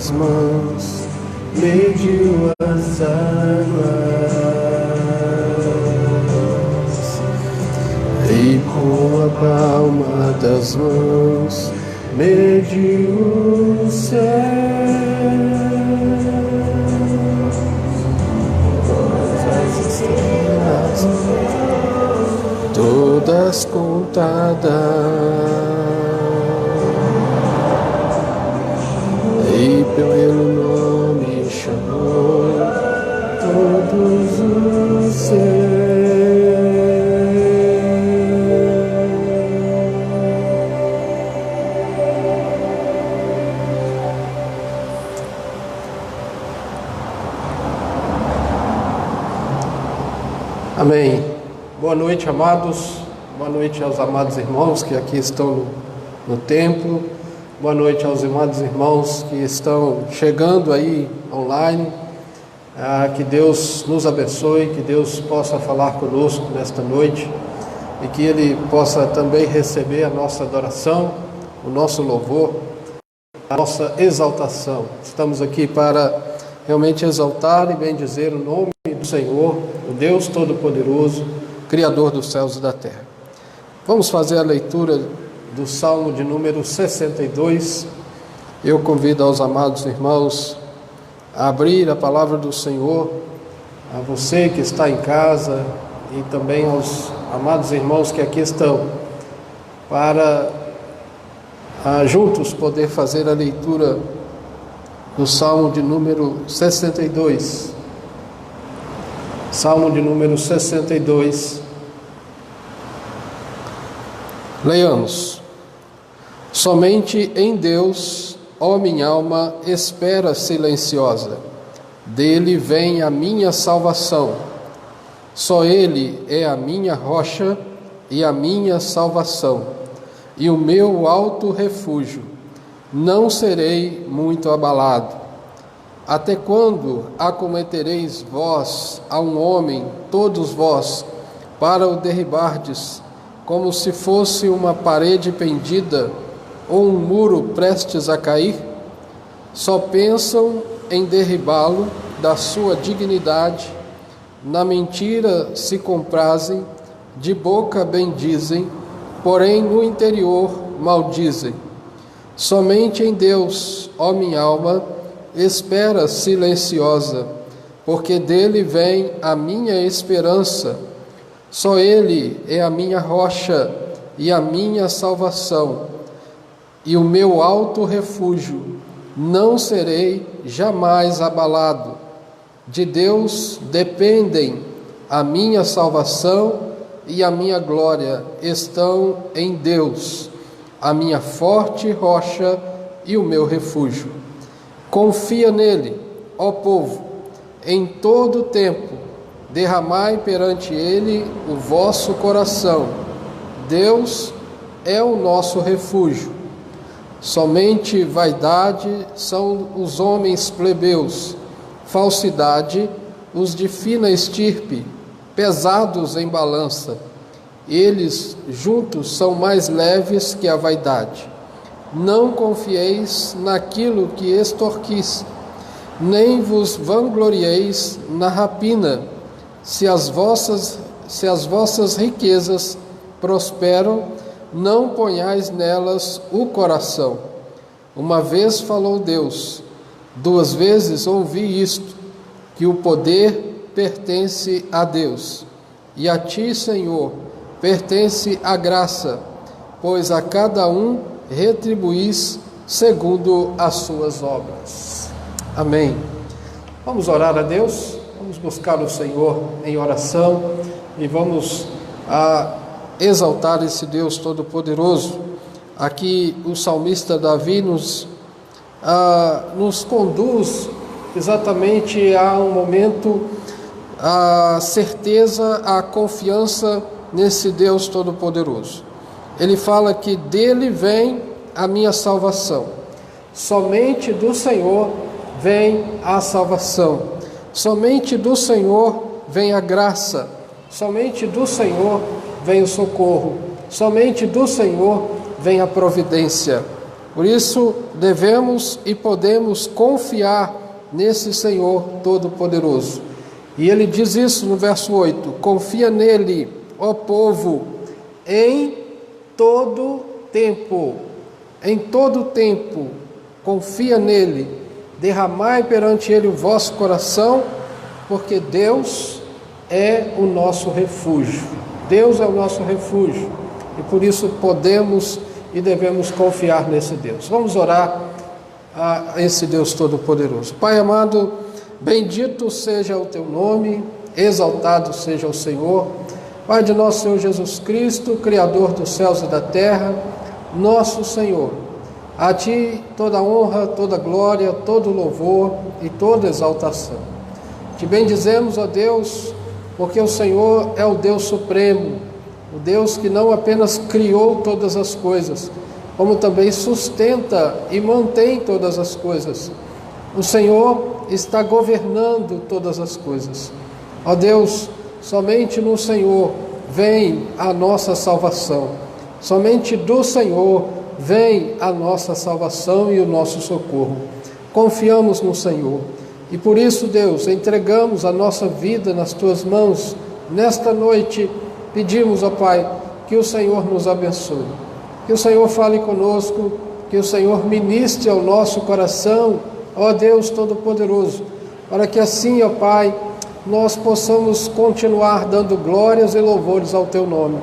tuas mãos mediu as águas, e com a palma das mãos mediu o céu. As estrelas todas contadas, e pelo nome chamou todos os céus. Amém. Boa noite, amados. Boa noite aos amados irmãos que aqui estão no templo. Boa noite aos amados irmãos que estão chegando aí online. Que Deus nos abençoe, que Deus possa falar conosco nesta noite e que Ele possa também receber a nossa adoração, o nosso louvor, a nossa exaltação. Estamos aqui para realmente exaltar e bendizer o nome do Senhor, o Deus Todo-Poderoso, Criador dos céus e da terra. Vamos fazer a leitura do Salmo de número 62. Eu convido aos amados irmãos a abrir a palavra do Senhor, a você que está em casa e também aos amados irmãos que aqui estão, para juntos poder fazer a leitura do Salmo de número 62. Salmo de número 62. Leiamos. Somente em Deus, ó minha alma, espera silenciosa. Dele vem a minha salvação. Só Ele é a minha rocha e a minha salvação, e o meu alto refúgio. Não serei muito abalado. Até quando acometereis vós a um homem, todos vós, para o derribardes, como se fosse uma parede pendida ou um muro prestes a cair? Só pensam em derribá-lo da sua dignidade, na mentira se comprazem, de boca bendizem, porém no interior maldizem. Somente em Deus, ó minha alma, espera silenciosa, porque dele vem a minha esperança. Só Ele é a minha rocha e a minha salvação, e o meu alto refúgio. Não serei jamais abalado. De Deus dependem a minha salvação e a minha glória estão em Deus, a minha forte rocha e o meu refúgio. Confia nele, ó povo, em todo o tempo. Derramai perante ele o vosso coração. Deus é o nosso refúgio. Somente vaidade são os homens plebeus, falsidade os de fina estirpe, pesados em balança. Eles juntos são mais leves que a vaidade. Não confieis naquilo que extorquis, nem vos vanglorieis na rapina. Se as vossas riquezas prosperam, não ponhais nelas o coração. Uma vez falou Deus, 2 vezes ouvi isto, que o poder pertence a Deus, e a ti, Senhor, pertence a graça, pois a cada um retribuís segundo as suas obras. Amém. Vamos orar a Deus, vamos buscar o Senhor em oração e vamos exaltar esse Deus Todo-Poderoso. Aqui o salmista Davi nos conduz exatamente a um momento, a certeza, a confiança nesse Deus Todo-Poderoso. Ele fala que dele vem a minha salvação. Somente do Senhor vem a salvação. Somente do Senhor vem a graça. Somente do Senhor vem o socorro. Somente do Senhor vem a providência. Por isso, devemos e podemos confiar nesse Senhor Todo-Poderoso. E ele diz isso no verso 8: confia nele, ó povo, em todo tempo. Em todo tempo, confia nele, derramai perante ele o vosso coração, porque Deus é o nosso refúgio. Deus é o nosso refúgio, e por isso podemos e devemos confiar nesse Deus. Vamos orar a esse Deus Todo-Poderoso. Pai amado, bendito seja o teu nome, exaltado seja o Senhor, Pai de nosso Senhor Jesus Cristo, Criador dos céus e da terra, nosso Senhor. A ti toda honra, toda glória, todo louvor e toda exaltação. Te bendizemos, ó Deus, porque o Senhor é o Deus supremo, o Deus que não apenas criou todas as coisas, como também sustenta e mantém todas as coisas. O Senhor está governando todas as coisas. Ó Deus, somente no Senhor vem a nossa salvação. Somente do Senhor vem a nossa salvação e o nosso socorro. Confiamos no Senhor. E por isso, Deus, entregamos a nossa vida nas Tuas mãos. Nesta noite, pedimos, ó Pai, que o Senhor nos abençoe. Que o Senhor fale conosco, que o Senhor ministre ao nosso coração, ó Deus Todo-Poderoso, para que assim, ó Pai, nós possamos continuar dando glórias e louvores ao Teu nome,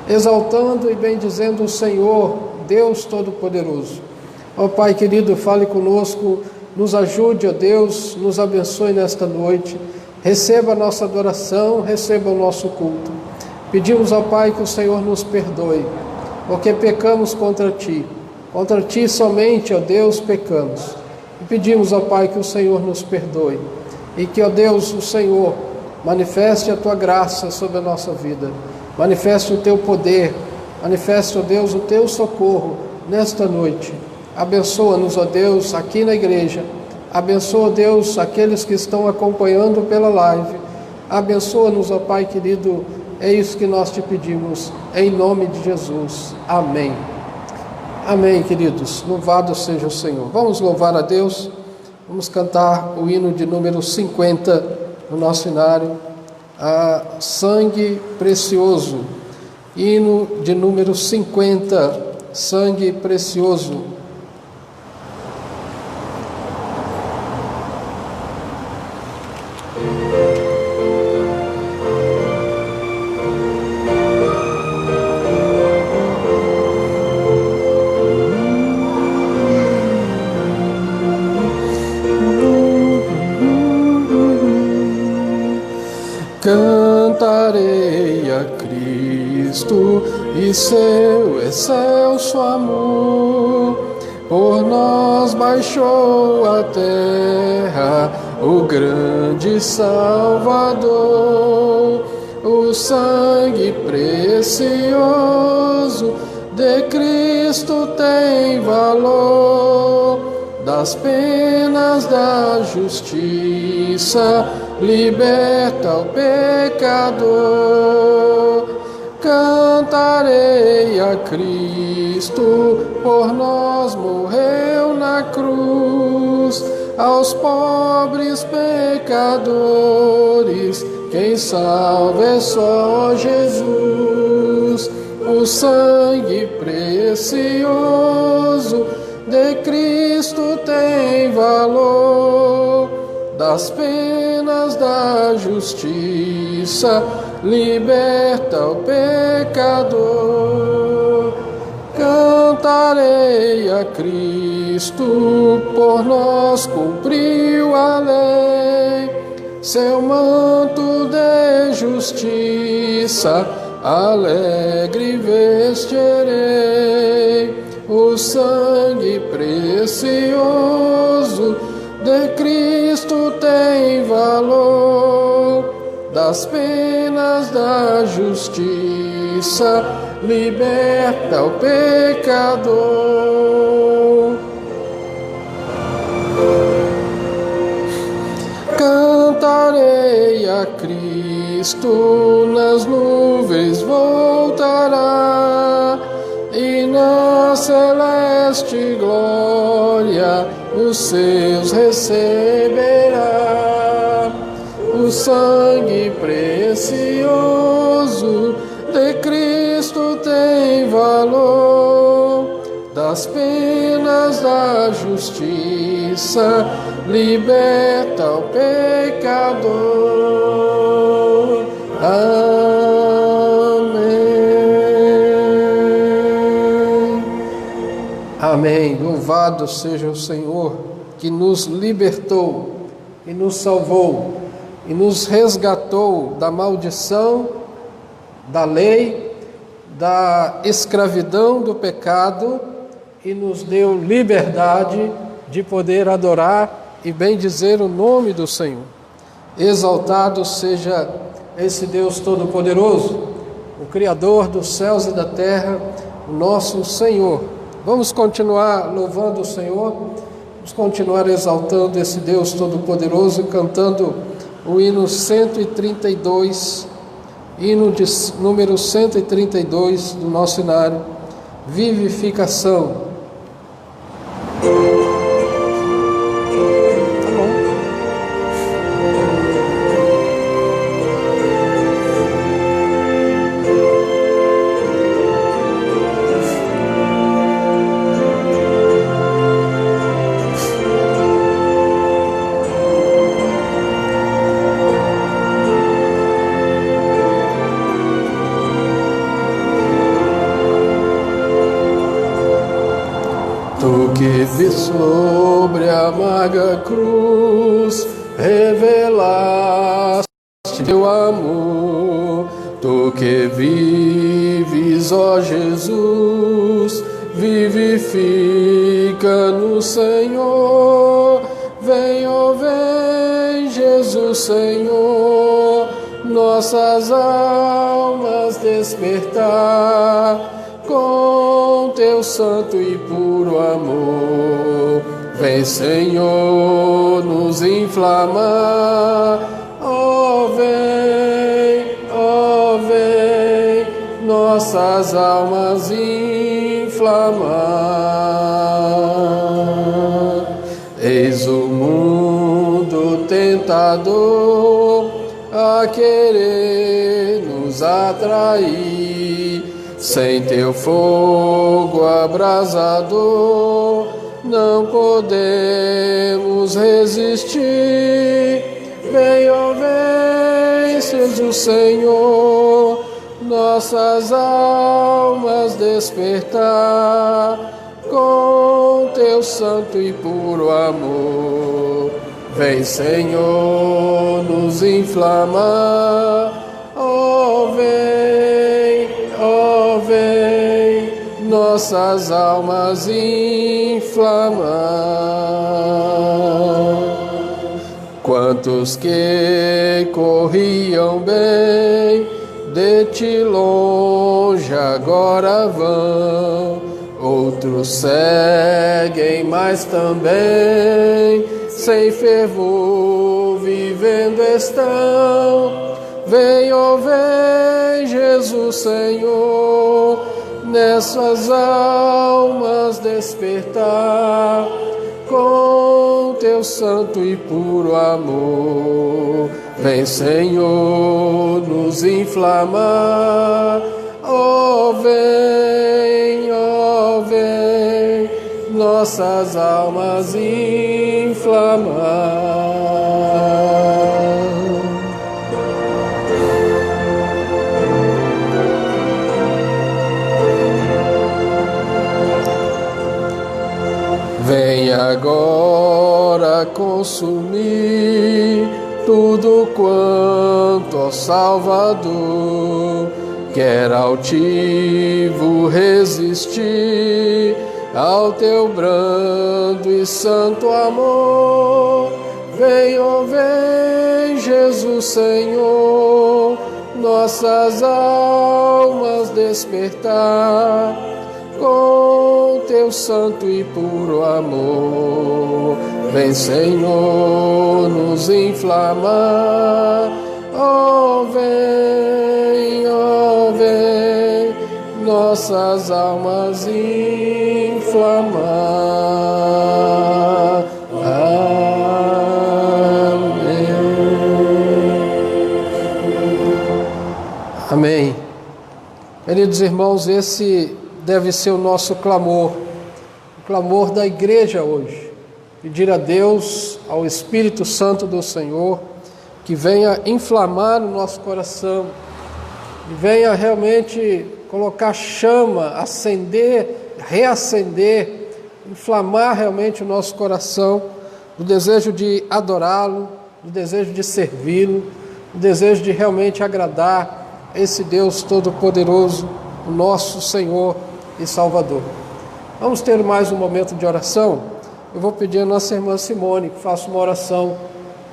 exaltando e bendizendo o Senhor, Deus Todo-Poderoso. Ó Pai querido, fale conosco, nos ajude, ó Deus, nos abençoe nesta noite, receba a nossa adoração, receba o nosso culto. Pedimos ao Pai que o Senhor nos perdoe, porque pecamos contra Ti somente, ó Deus, pecamos. E pedimos ao Pai que o Senhor nos perdoe, e que, ó Deus, o Senhor manifeste a Tua graça sobre a nossa vida, manifeste o Teu poder, manifeste, ó Deus, o Teu socorro nesta noite. Abençoa-nos, ó Deus, aqui na igreja. Abençoa, Deus, aqueles que estão acompanhando pela live. Abençoa-nos, ó Pai querido. É isso que nós te pedimos, em nome de Jesus. Amém. Amém, queridos. Louvado seja o Senhor. Vamos louvar a Deus. Vamos cantar o hino de número 50 no nosso inário. Sangue precioso. Hino de número 50. Sangue precioso. Cantarei a Cristo e seu excelso amor, por nós baixou a terra o grande Salvador. O sangue precioso de Cristo tem valor, das penas da justiça liberta o pecador. Cantarei a Cristo, por nós morreu na cruz, aos pobres pecadores quem salva é só Jesus. O sangue precioso de Cristo tem valor, das penas da justiça liberta o pecador. Cantarei a Cristo, por nós cumpriu a lei, seu manto de justiça alegre vestirei. O sangue precioso de Cristo tem valor, das penas da justiça liberta o pecador. Cantarei a Cristo, nas nuvens voltará, e na celeste celeste glória os seus receberá. O sangue precioso de Cristo tem valor, das penas da justiça liberta o pecador. Amém. Amém. Louvado seja o Senhor que nos libertou e nos salvou e nos resgatou da maldição, da lei, da escravidão do pecado e nos deu liberdade de poder adorar e bendizer o nome do Senhor. Exaltado seja esse Deus Todo-Poderoso, o Criador dos céus e da terra, o nosso Senhor. Vamos continuar louvando o Senhor, vamos continuar exaltando esse Deus Todo-Poderoso, cantando o hino 132, hino de número 132 do nosso inário, Vivificação. Tu que vi sobre a amarga cruz, revelaste teu amor. Tu que vives, ó Jesus, vivifica no Senhor. Vem, ó vem, Jesus Senhor, nossas almas despertar com teu santo e puro amor. Vem, Senhor, nos inflamar. Ó vem, nossas almas inflamar. Eis o mundo tentador a querer nos atrair. Sem teu fogo abrasador, não podemos resistir. Vem, ó vem, Jesus Senhor, nossas almas despertar com teu santo e puro amor. Vem, Senhor, nos inflamar. Ó vem, nossas almas inflamar. Quantos que corriam bem, de ti longe agora vão. Outros seguem, mas também sem fervor vivendo estão. Vem, ó vem, Jesus Senhor, nessas almas despertar com teu santo e puro amor. Vem, Senhor, nos inflamar. Ó vem, nossas almas inflamar. Vem agora consumir tudo quanto, ó Salvador, quer altivo resistir ao teu brando e santo amor. Vem, ó vem, Jesus Senhor, nossas almas despertar com teu santo e puro amor. Vem, Senhor, nos inflamar. Ó vem, nossas almas inflamar. inflamar. Amém. Amém. Queridos irmãos, esse deve ser o nosso clamor, o clamor da igreja hoje. Pedir a Deus, ao Espírito Santo do Senhor, que venha inflamar o nosso coração, que venha realmente colocar chama, acender, reacender, inflamar realmente o nosso coração, o desejo de adorá-lo, o desejo de servi-lo, o desejo de realmente agradar esse Deus Todo-Poderoso, o nosso Senhor e Salvador. Vamos ter mais um momento de oração. Eu vou pedir a nossa irmã Simone que faça uma oração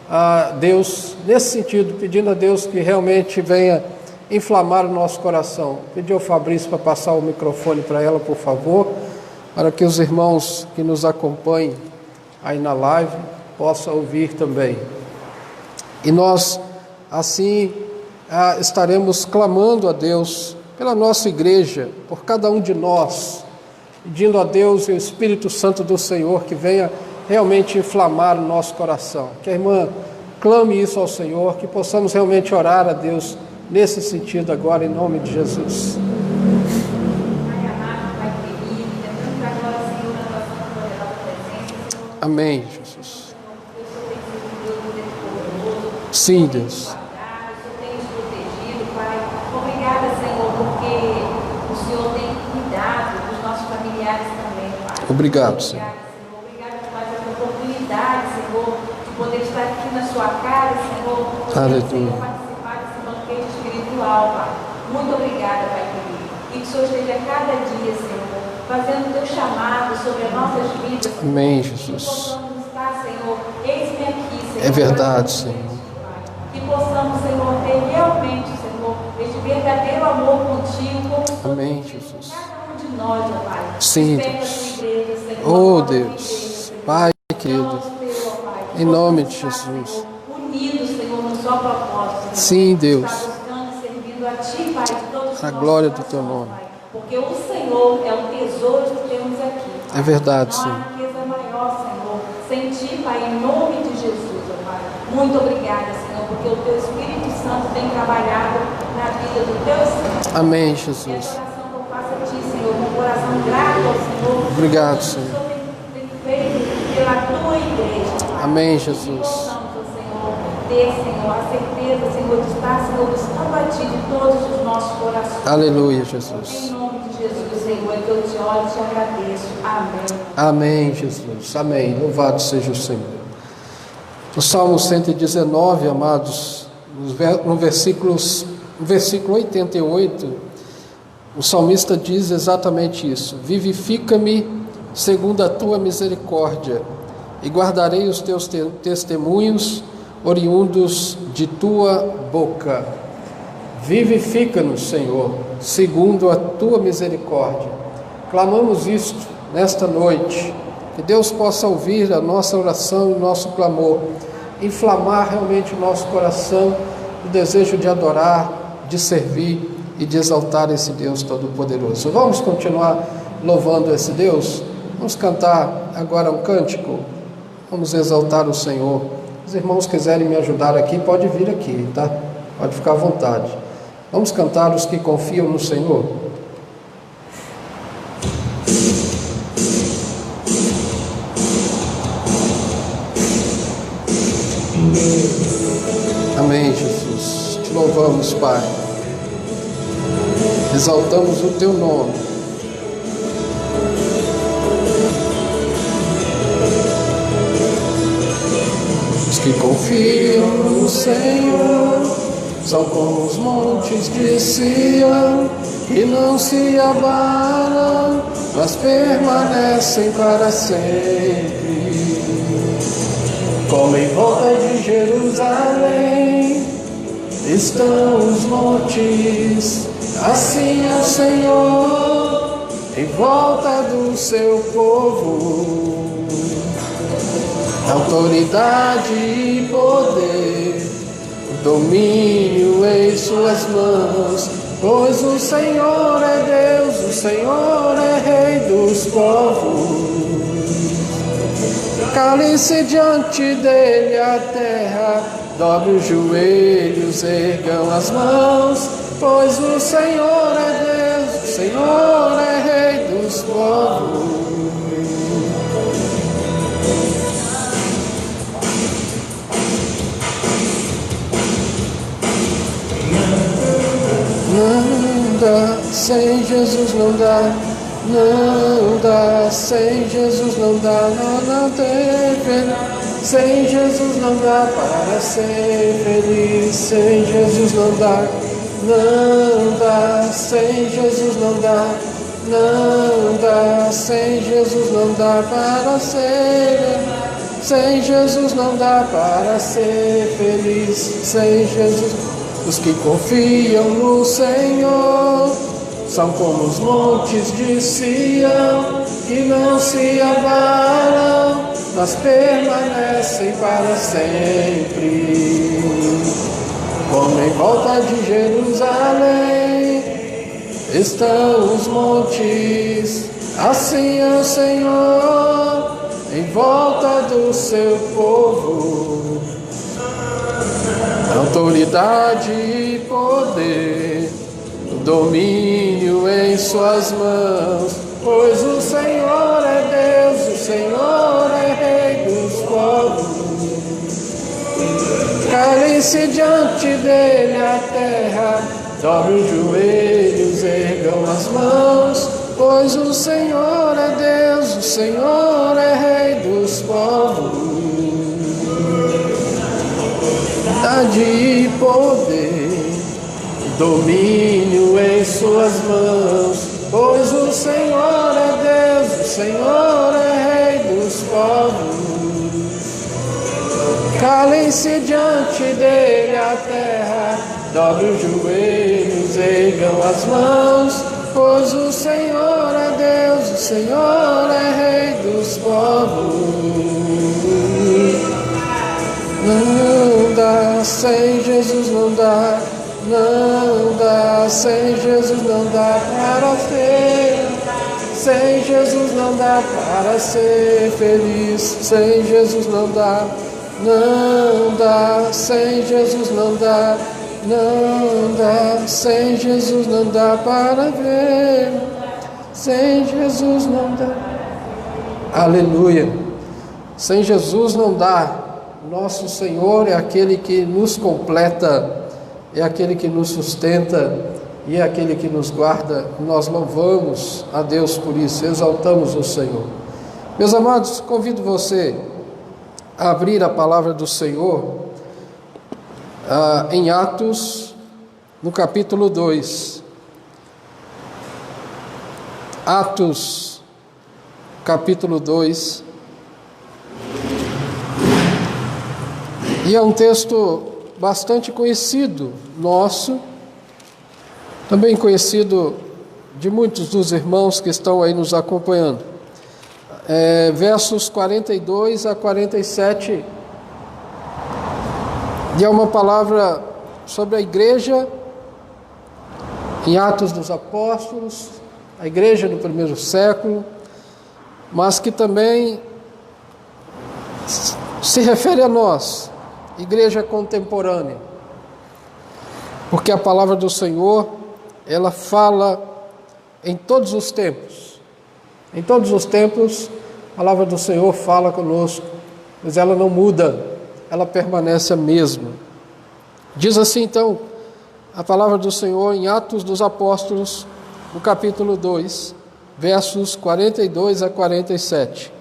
a Deus, nesse sentido, pedindo a Deus que realmente venha inflamar o nosso coração. Pedir ao Fabrício para passar o microfone para ela, por favor, para que os irmãos que nos acompanhem aí na live possam ouvir também. E nós, assim, estaremos clamando a Deus pela nossa igreja, por cada um de nós, pedindo a Deus e o Espírito Santo do Senhor que venha realmente inflamar o nosso coração. Que a irmã clame isso ao Senhor, que possamos realmente orar a Deus nesse sentido agora, em nome de Jesus. Amém, Jesus. Sim, Deus. Obrigada, Senhor, porque o Senhor tem cuidado dos nossos familiares também, Pai. Obrigado, Senhor. Obrigada por mais essa oportunidade, Senhor, de poder estar aqui na sua casa, Senhor, poder, Senhor, participar desse banquete espiritual, Pai. Muito obrigada, Pai querido. E que o Senhor esteja cada dia, Senhor, fazendo o teu chamado sobre as nossas vidas. Amém, Jesus. Que possamos estar, Senhor, eis-me aqui, Senhor. É verdade, Senhor. Que possamos, Senhor, ter realmente, Senhor, este verdadeiro amor contigo, como amém, Jesus. Cada um de nós, ó Pai. Sim, Deus. Oh, Deus. Pai querido, em nome de Jesus. Unidos, Senhor, no só propósito. Sim, Deus. Buscando, servindo a Ti, Pai, de todos a glória do Teu nome. Porque o Senhor é o tesouro que temos aqui. É verdade, Senhor. Não há riqueza maior, Senhor, sem Ti, Pai, em nome de Jesus, ó Pai. Muito obrigada, Senhor, porque o Teu Espírito Santo tem trabalhado na vida do Teu Senhor. Amém, E Jesus. essa oração que eu faço a Ti, Senhor, com o coração grato ao Senhor. Obrigado, Senhor. O Senhor tem feito pela Tua igreja, Pai. Amém, Que Jesus. possamos, ó Senhor, ter, Senhor, a certeza, Senhor, de estar, Senhor, buscando a Ti de todos os nossos corações. Aleluia, Jesus. Em nome de Jesus, Senhor, que eu te oro e te agradeço. Amém. Amém, Jesus. Amém. Louvado seja o Senhor. O Salmo 119, amados, no versículo 88, o salmista diz exatamente isso: vivifica-me segundo a tua misericórdia, e guardarei os teus testemunhos oriundos de tua boca. Vivifica-nos, Senhor, segundo a tua misericórdia. Clamamos isto nesta noite, que Deus possa ouvir a nossa oração e o nosso clamor, inflamar realmente o nosso coração, o desejo de adorar, de servir e de exaltar esse Deus Todo-Poderoso. Vamos continuar louvando esse Deus? Vamos cantar agora um cântico? Vamos exaltar o Senhor. Os irmãos quiserem me ajudar aqui, pode vir aqui, tá? Pode ficar à vontade. Vamos cantar os que confiam no Senhor. Amém, Jesus. Te louvamos, Pai. Exaltamos o Teu nome. Os que confiam no Senhor são como os montes de Sião, que não se abalam, mas permanecem para sempre. Como em volta de Jerusalém estão os montes, assim é o Senhor em volta do seu povo. Autoridade e poder, domínio em suas mãos, pois o Senhor é Deus, o Senhor é Rei dos povos. Cale-se diante dele a terra, dobre os joelhos, ergam as mãos, pois o Senhor é Deus, o Senhor é Rei dos povos. Não dá, sem Jesus não dá. Não dá, sem Jesus não dá, não tem feliz. Sem Jesus não dá para ser feliz. Sem Jesus não dá, não dá. Sem Jesus não dá, não dá. Sem Jesus não dá para ser. Sem Jesus não dá para ser feliz. Sem Jesus, os que confiam no Senhor são como os montes de Sião, que não se abalam, mas permanecem para sempre. Como em volta de Jerusalém estão os montes, assim é o Senhor em volta do seu povo. Autoridade e poder, domínio em suas mãos, pois o Senhor é Deus, o Senhor é Rei dos povos. Calem-se diante dele a terra, dobre os joelhos, ergam as mãos, pois o Senhor é Deus, o Senhor é Rei dos povos. Autoridade e poder, domínio em suas mãos, pois o Senhor é Deus, o Senhor é Rei dos povos. Calem-se diante dele a terra, dobre os joelhos, ergam as mãos, pois o Senhor é Deus, o Senhor é Rei dos povos. Não dá, sem Jesus não dá. Não dá, sem Jesus não dá para ser. Sem Jesus não dá para ser feliz. Sem Jesus não dá. Não dá, sem Jesus não dá. Não dá, sem Jesus não dá para ver. Sem Jesus não dá. Aleluia. Sem Jesus não dá. Nosso Senhor é aquele que nos completa, é aquele que nos sustenta e é aquele que nos guarda. Nós louvamos a Deus por isso, exaltamos o Senhor. Meus amados, convido você a abrir a palavra do Senhor em Atos, no capítulo 2. Atos, capítulo 2. E é um texto bastante conhecido nosso, também conhecido de muitos dos irmãos que estão aí nos acompanhando. Versos 42 a 47, e é uma palavra sobre a igreja em Atos dos Apóstolos, a igreja do primeiro século, mas que também se refere a nós, igreja contemporânea, porque a palavra do Senhor, ela fala em todos os tempos. Em todos os tempos, a palavra do Senhor fala conosco, mas ela não muda, ela permanece a mesma. Diz assim então, a palavra do Senhor em Atos dos Apóstolos, no capítulo 2, versos 42 a 47.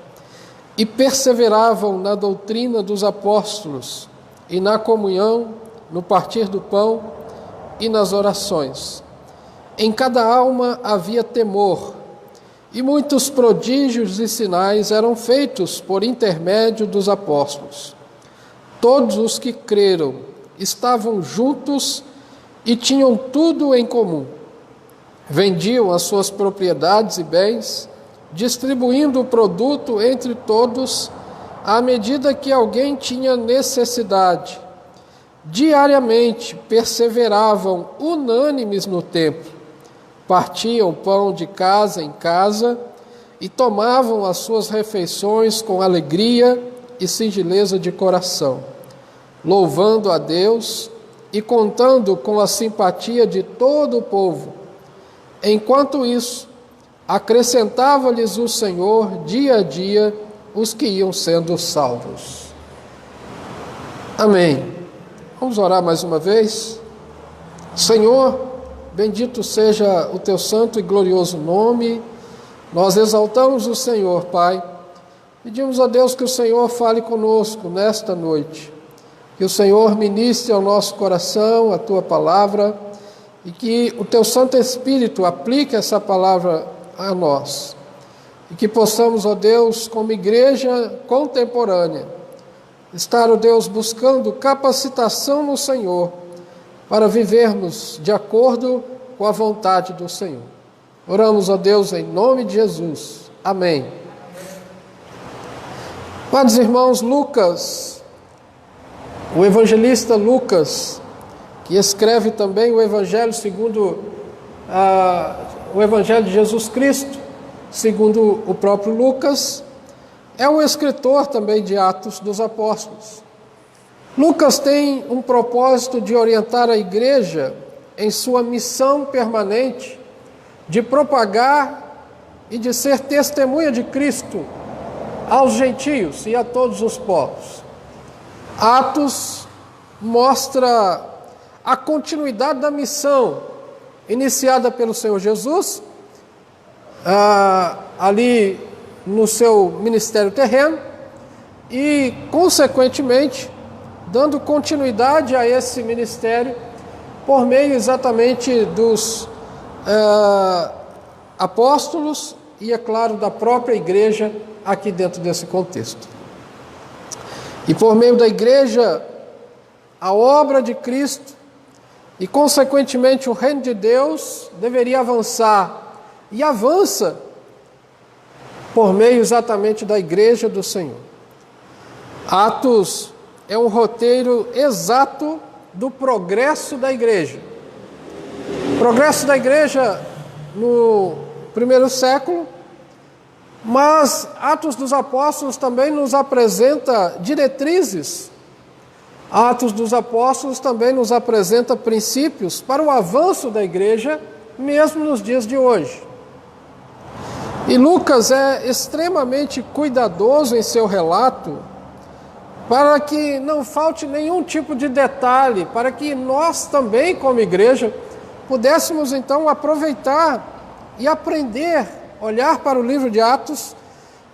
E perseveravam na doutrina dos apóstolos, e na comunhão, no partir do pão e nas orações. Em cada alma havia temor, e muitos prodígios e sinais eram feitos por intermédio dos apóstolos. Todos os que creram estavam juntos e tinham tudo em comum. Vendiam as suas propriedades e bens, distribuindo o produto entre todos, à medida que alguém tinha necessidade. diariamente perseveravam unânimes no templo, partiam pão de casa em casa e tomavam as suas refeições com alegria e singeleza de coração, louvando a Deus e contando com a simpatia de todo o povo. Enquanto isso, acrescentava-lhes o Senhor dia a dia os que iam sendo salvos. Amém. Vamos orar mais uma vez? Senhor, bendito seja o teu santo e glorioso nome. Nós exaltamos o Senhor, Pai. Pedimos a Deus que o Senhor fale conosco nesta noite. Que o Senhor ministre ao nosso coração a tua palavra e que o teu Santo Espírito aplique essa palavra a nós. E que possamos, ó Deus, como igreja contemporânea, estar, ó Deus, buscando capacitação no Senhor para vivermos de acordo com a vontade do Senhor. Oramos, ó Deus, em nome de Jesus. Amém. Queridos irmãos, Lucas, o evangelista Lucas, que escreve também o Evangelho segundo o Evangelho de Jesus Cristo, segundo o próprio Lucas, é o escritor também de Atos dos Apóstolos. Lucas tem um propósito de orientar a igreja em sua missão permanente de propagar e de ser testemunha de Cristo aos gentios e a todos os povos. Atos mostra a continuidade da missão iniciada pelo Senhor Jesus, ali no seu ministério terreno, e, consequentemente, dando continuidade a esse ministério por meio exatamente dos apóstolos e, é claro, da própria igreja aqui dentro desse contexto. E por meio da igreja, a obra de Cristo e, consequentemente, o reino de Deus deveria avançar e avança por meio exatamente da igreja do Senhor. Atos é um roteiro exato do progresso da igreja. O progresso da igreja no primeiro século, mas Atos dos Apóstolos também nos apresenta diretrizes. Atos dos Apóstolos também nos apresenta princípios para o avanço da igreja, mesmo nos dias de hoje. E Lucas é extremamente cuidadoso em seu relato, para que não falte nenhum tipo de detalhe, para que nós também, como igreja, pudéssemos então aproveitar e aprender, olhar para o livro de Atos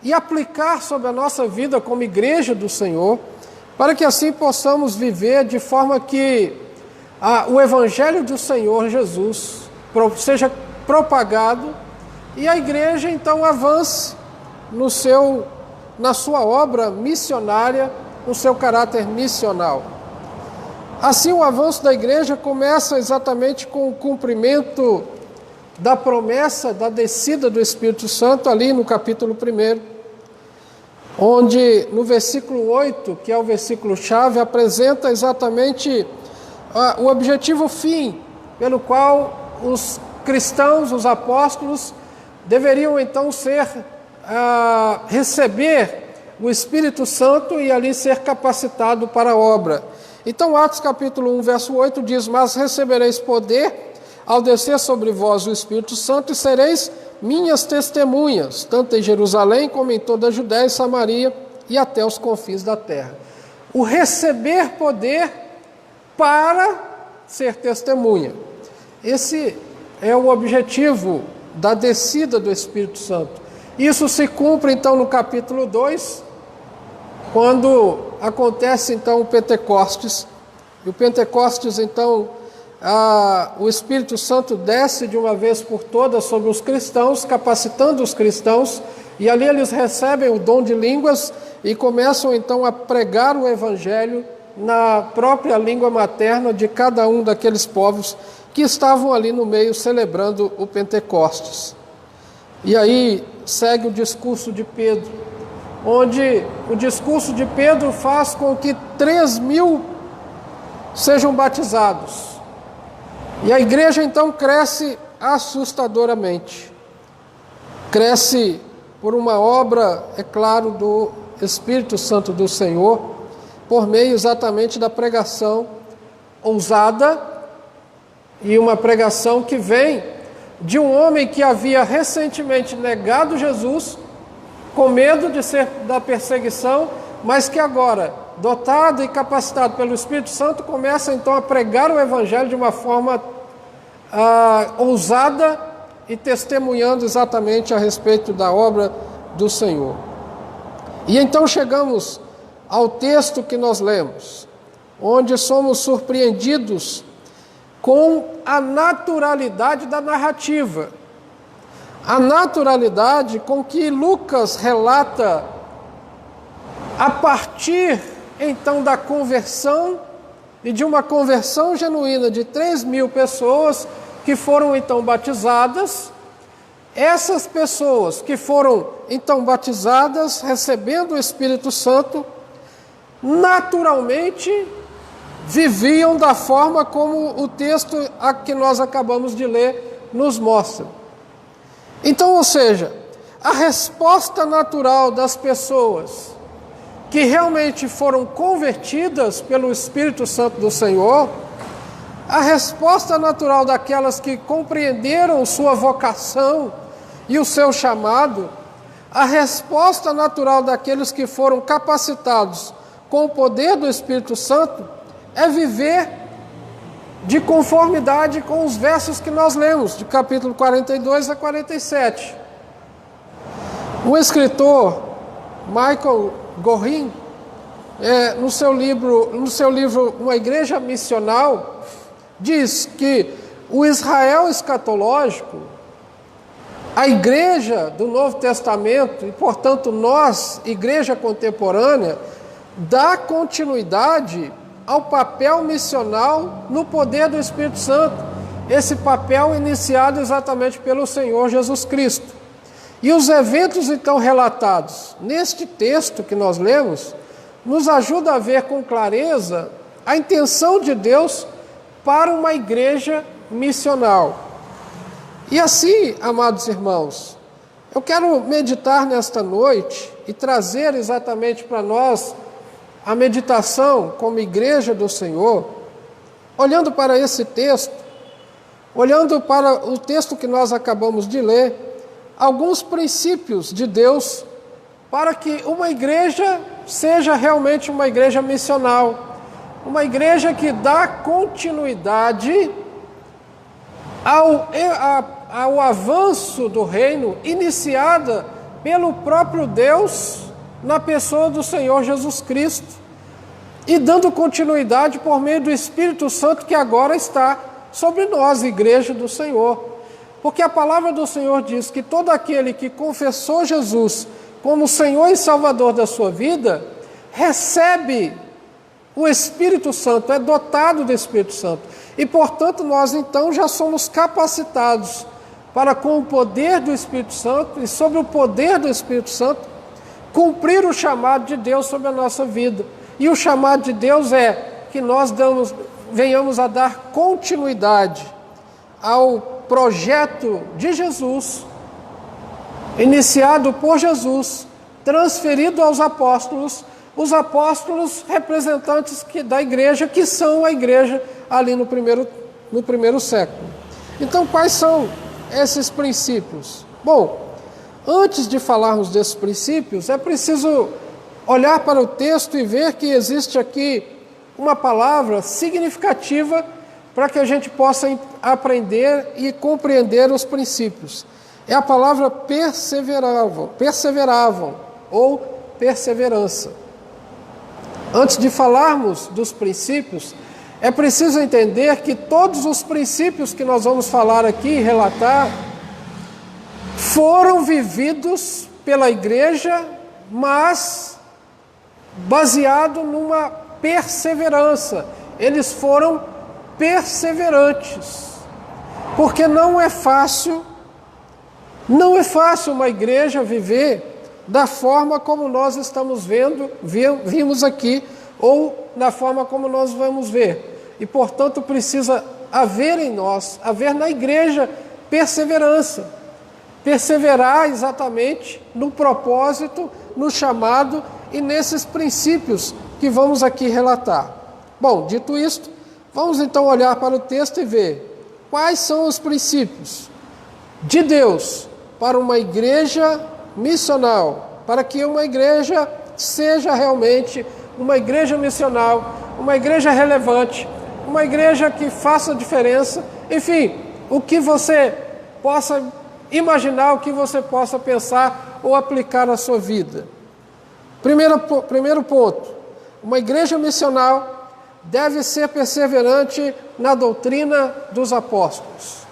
e aplicar sobre a nossa vida como igreja do Senhor, para que assim possamos viver de forma que o Evangelho do Senhor Jesus seja propagado e a igreja então avance na sua obra missionária, no seu caráter missional. Assim, o avanço da igreja começa exatamente com o cumprimento da promessa da descida do Espírito Santo, ali no capítulo 1, onde no versículo 8, que é o versículo-chave, apresenta exatamente o objetivo fim, pelo qual os cristãos, os apóstolos, deveriam então receber o Espírito Santo e ali ser capacitado para a obra. Então, Atos capítulo 1, verso 8 diz: mas recebereis poder ao descer sobre vós o Espírito Santo e sereis minhas testemunhas, tanto em Jerusalém como em toda a Judéia e Samaria e até os confins da terra. O receber poder para ser testemunha. Esse é o objetivo da descida do Espírito Santo. Isso se cumpre então no capítulo 2, quando acontece então o Pentecostes. E o Pentecostes então, o Espírito Santo desce de uma vez por todas sobre os cristãos, capacitando os cristãos, e ali eles recebem o dom de línguas e começam então a pregar o Evangelho na própria língua materna de cada um daqueles povos que estavam ali no meio celebrando o Pentecostes. E aí segue o discurso de Pedro, onde o discurso de Pedro faz com que 3.000 sejam batizados. E a igreja então cresce assustadoramente. Cresce por uma obra, é claro, do Espírito Santo do Senhor, por meio exatamente da pregação ousada, e uma pregação que vem de um homem que havia recentemente negado Jesus, com medo de ser da perseguição, mas que agora, dotado e capacitado pelo Espírito Santo, começa então a pregar o Evangelho de uma forma ousada e testemunhando exatamente a respeito da obra do Senhor. E então chegamos ao texto que nós lemos, onde somos surpreendidos com a naturalidade da narrativa, a naturalidade com que Lucas relata a partir então da conversão, e de uma conversão genuína de 3.000 pessoas que foram então batizadas. Essas pessoas que foram então batizadas, recebendo o Espírito Santo, naturalmente viviam da forma como o texto a que nós acabamos de ler nos mostra. Então, ou seja, a resposta natural das pessoas que realmente foram convertidas pelo Espírito Santo do Senhor, a resposta natural daquelas que compreenderam sua vocação e o seu chamado, a resposta natural daqueles que foram capacitados com o poder do Espírito Santo, é viver de conformidade com os versos que nós lemos, de capítulo 42 a 47. O escritor Michael Gorin, no seu livro Uma Igreja Missional, diz que o Israel escatológico, a igreja do Novo Testamento, e portanto nós, igreja contemporânea, dá continuidade ao papel missional no poder do Espírito Santo, esse papel iniciado exatamente pelo Senhor Jesus Cristo. E os eventos então relatados neste texto que nós lemos, nos ajuda a ver com clareza a intenção de Deus para uma igreja missional. E assim, amados irmãos, eu quero meditar nesta noite e trazer exatamente para nós a meditação como igreja do Senhor, olhando para esse texto, olhando para o texto que nós acabamos de ler, alguns princípios de Deus para que uma igreja seja realmente uma igreja missional, uma igreja que dá continuidade ao avanço do reino iniciada pelo próprio Deus na pessoa do Senhor Jesus Cristo, e dando continuidade por meio do Espírito Santo que agora está sobre nós, igreja do Senhor. Porque a palavra do Senhor diz que todo aquele que confessou Jesus como Senhor e Salvador da sua vida, recebe o Espírito Santo, é dotado do Espírito Santo. E, portanto, nós então já somos capacitados para, com o poder do Espírito Santo e sobre o poder do Espírito Santo, cumprir o chamado de Deus sobre a nossa vida. E o chamado de Deus é que nós venhamos a dar continuidade ao projeto de Jesus, iniciado por Jesus, transferido aos apóstolos, os apóstolos representantes da igreja, que são a igreja ali no primeiro século. Então, quais são esses princípios? Bom, antes de falarmos desses princípios, é preciso olhar para o texto e ver que existe aqui uma palavra significativa para que a gente possa aprender e compreender os princípios. É a palavra perseveravam ou perseverança. Antes de falarmos dos princípios, é preciso entender que todos os princípios que nós vamos falar aqui e relatar foram vividos pela igreja, mas baseado numa perseverança. Eles foram perseverantes, porque não é fácil uma igreja viver da forma como nós estamos vimos aqui, ou da forma como nós vamos ver. e, portanto, precisa haver em nós, haver na igreja, perseverança. Perseverar exatamente no propósito, no chamado e nesses princípios que vamos aqui relatar. Bom, dito isto, vamos então olhar para o texto e ver quais são os princípios de Deus para uma igreja missional, para que uma igreja seja realmente uma igreja missional, uma igreja relevante, uma igreja que faça diferença, enfim, o que você possa imaginar, o que você possa pensar ou aplicar na sua vida. Primeiro ponto, uma igreja missional deve ser perseverante na doutrina dos apóstolos.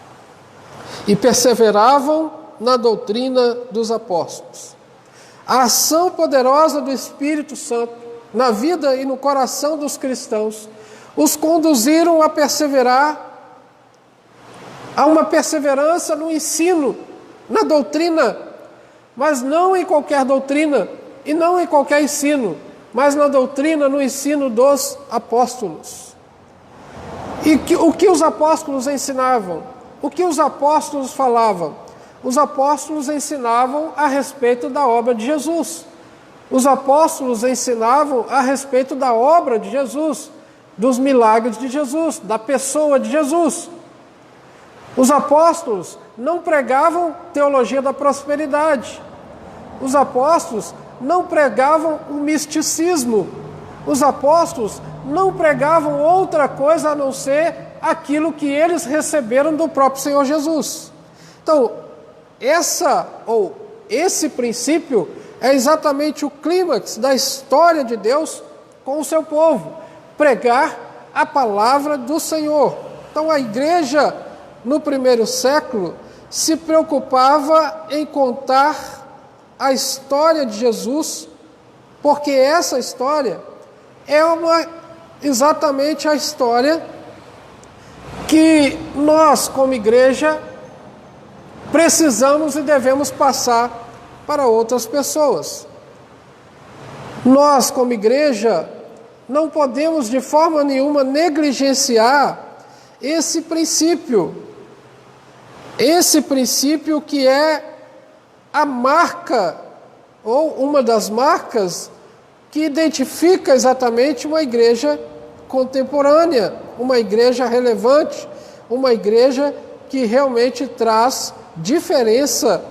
E perseveravam na doutrina dos apóstolos. A ação poderosa do Espírito Santo na vida e no coração dos cristãos os conduziram a perseverar, a uma perseverança no ensino, na doutrina, mas não em qualquer doutrina e não em qualquer ensino, mas na doutrina, no ensino dos apóstolos. E o que os apóstolos ensinavam? O que os apóstolos falavam? Os apóstolos ensinavam a respeito da obra de Jesus. Os apóstolos ensinavam a respeito da obra de Jesus, dos milagres de Jesus, da pessoa de Jesus. Os apóstolos não pregavam teologia da prosperidade. Os apóstolos não pregavam o misticismo. Os apóstolos não pregavam outra coisa a não ser aquilo que eles receberam do próprio Senhor Jesus. Então, esse princípio é exatamente o clímax da história de Deus com o seu povo, pregar a palavra do Senhor. Então, a igreja no primeiro século se preocupava em contar a história de Jesus, porque essa história é exatamente a história que nós, como igreja, precisamos e devemos passar para outras pessoas. Nós, como igreja, não podemos de forma nenhuma negligenciar esse princípio que é a marca, ou uma das marcas, que identifica exatamente uma igreja contemporânea, uma igreja relevante, uma igreja que realmente traz diferença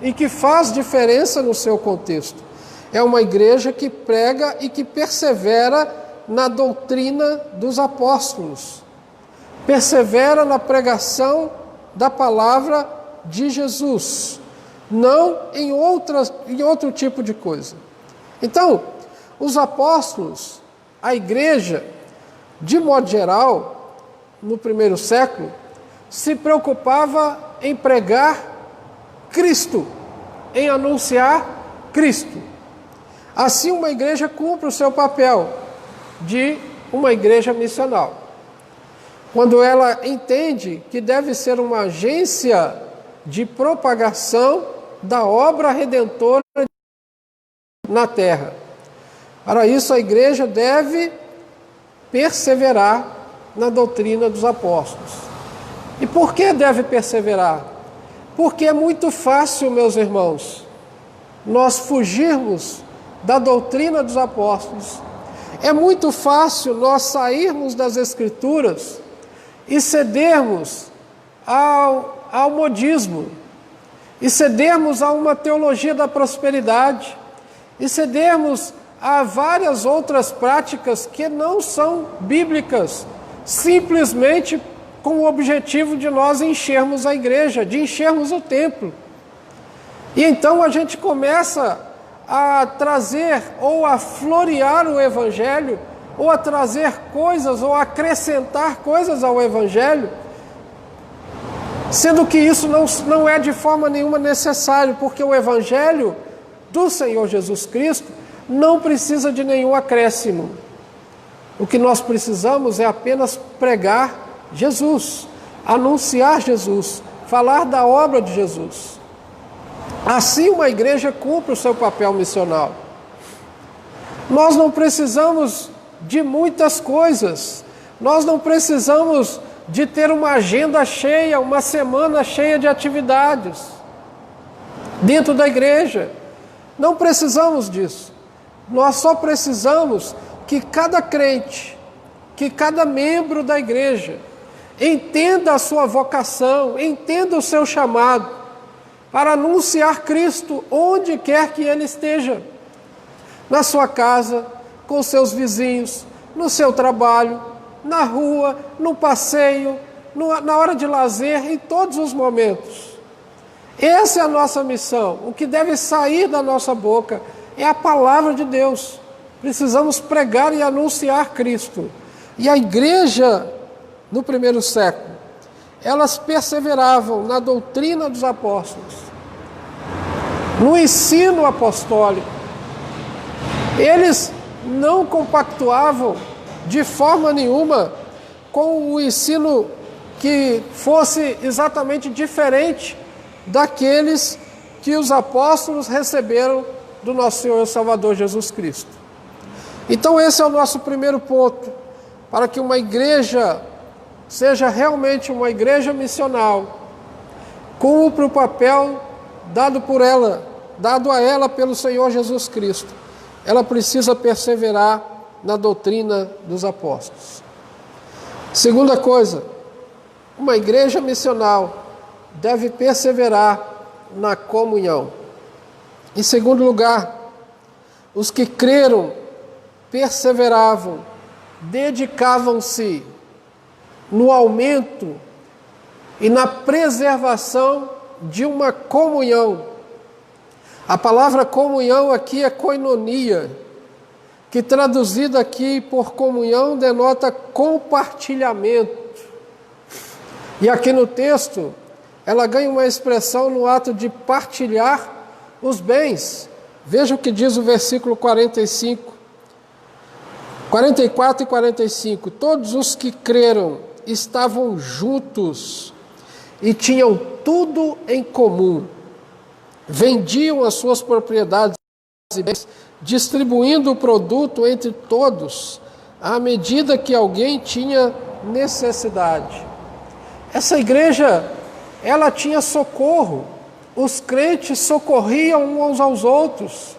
e que faz diferença no seu contexto. É uma igreja que prega e que persevera na doutrina dos apóstolos, persevera na pregação da palavra de Jesus, não em outro tipo de coisa. Então, os apóstolos, a igreja, de modo geral, no primeiro século, se preocupava em pregar Cristo, em anunciar Cristo. Assim, uma igreja cumpre o seu papel de uma igreja missional, quando ela entende que deve ser uma agência de propagação da obra redentora na terra. Para isso, a igreja deve perseverar na doutrina dos apóstolos. E por que deve perseverar? Porque é muito fácil, meus irmãos, nós fugirmos da doutrina dos apóstolos. É muito fácil nós sairmos das Escrituras e cedermos ao modismo, e cedermos a uma teologia da prosperidade, e cedermos a várias outras práticas que não são bíblicas, simplesmente com o objetivo de nós enchermos a igreja, de enchermos o templo. E então a gente começa a trazer ou a florear o Evangelho, ou a trazer coisas, ou a acrescentar coisas ao Evangelho, sendo que isso não é de forma nenhuma necessário, porque o Evangelho do Senhor Jesus Cristo não precisa de nenhum acréscimo. O que nós precisamos é apenas pregar Jesus, anunciar Jesus, falar da obra de Jesus. Assim uma igreja cumpre o seu papel missional. Nós não precisamos de muitas coisas Nós não precisamos de ter uma agenda cheia, uma semana cheia de atividades dentro da igreja. Não precisamos disso. Nós só precisamos que cada crente, que cada membro da igreja entenda a sua vocação, entenda o seu chamado para anunciar Cristo onde quer que ele esteja. Na sua casa, com seus vizinhos, no seu trabalho, na rua, no passeio, na hora de lazer, em todos os momentos. Essa é a nossa missão. O que deve sair da nossa boca é a palavra de Deus. Precisamos pregar e anunciar Cristo. E a igreja, no primeiro século, elas perseveravam na doutrina dos apóstolos, no ensino apostólico. Eles não compactuavam de forma nenhuma com o ensino que fosse exatamente diferente daqueles que os apóstolos receberam do nosso Senhor e Salvador Jesus Cristo. Então esse é o nosso primeiro ponto, para que uma igreja seja realmente uma igreja missional, cumpra o papel dado a ela pelo Senhor Jesus Cristo. Ela precisa perseverar na doutrina dos apóstolos. Segunda coisa, uma igreja missional deve perseverar na comunhão. Em segundo lugar, os que creram perseveravam, dedicavam-se no aumento e na preservação de uma comunhão. A palavra comunhão aqui é koinonia, que traduzida aqui por comunhão denota compartilhamento. E aqui no texto, ela ganha uma expressão no ato de partilhar os bens. Veja o que diz o versículo 44 e 45. Todos os que creram estavam juntos e tinham tudo em comum. Vendiam as suas propriedades e bens, distribuindo o produto entre todos, à medida que alguém tinha necessidade. Essa igreja, ela tinha socorro. Os crentes socorriam uns aos outros.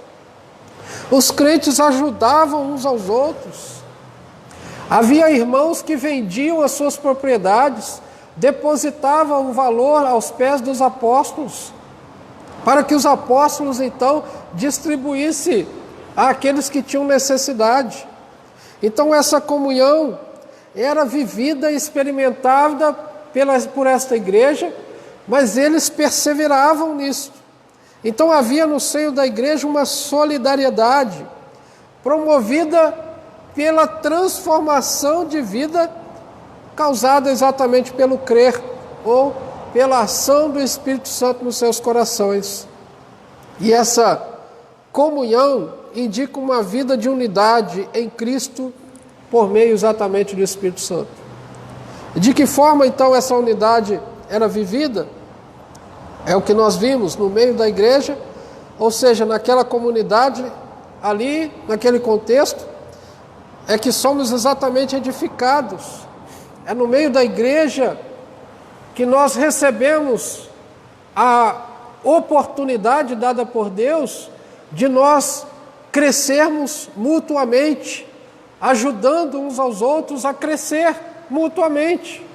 Os crentes ajudavam uns aos outros. Havia irmãos que vendiam as suas propriedades, depositavam o valor aos pés dos apóstolos, para que os apóstolos então distribuíssem àqueles que tinham necessidade. Então essa comunhão era vivida e experimentada por esta igreja, mas eles perseveravam nisso. Então havia no seio da igreja uma solidariedade promovida pela transformação de vida causada exatamente pelo crer ou pela ação do Espírito Santo nos seus corações. E essa comunhão indica uma vida de unidade em Cristo por meio exatamente do Espírito Santo. De que forma então essa unidade era vivida? É o que nós vimos no meio da igreja, ou seja, naquela comunidade, ali, naquele contexto, é que somos exatamente edificados. É no meio da igreja que nós recebemos a oportunidade dada por Deus de nós crescermos mutuamente, ajudando uns aos outros a crescer mutuamente.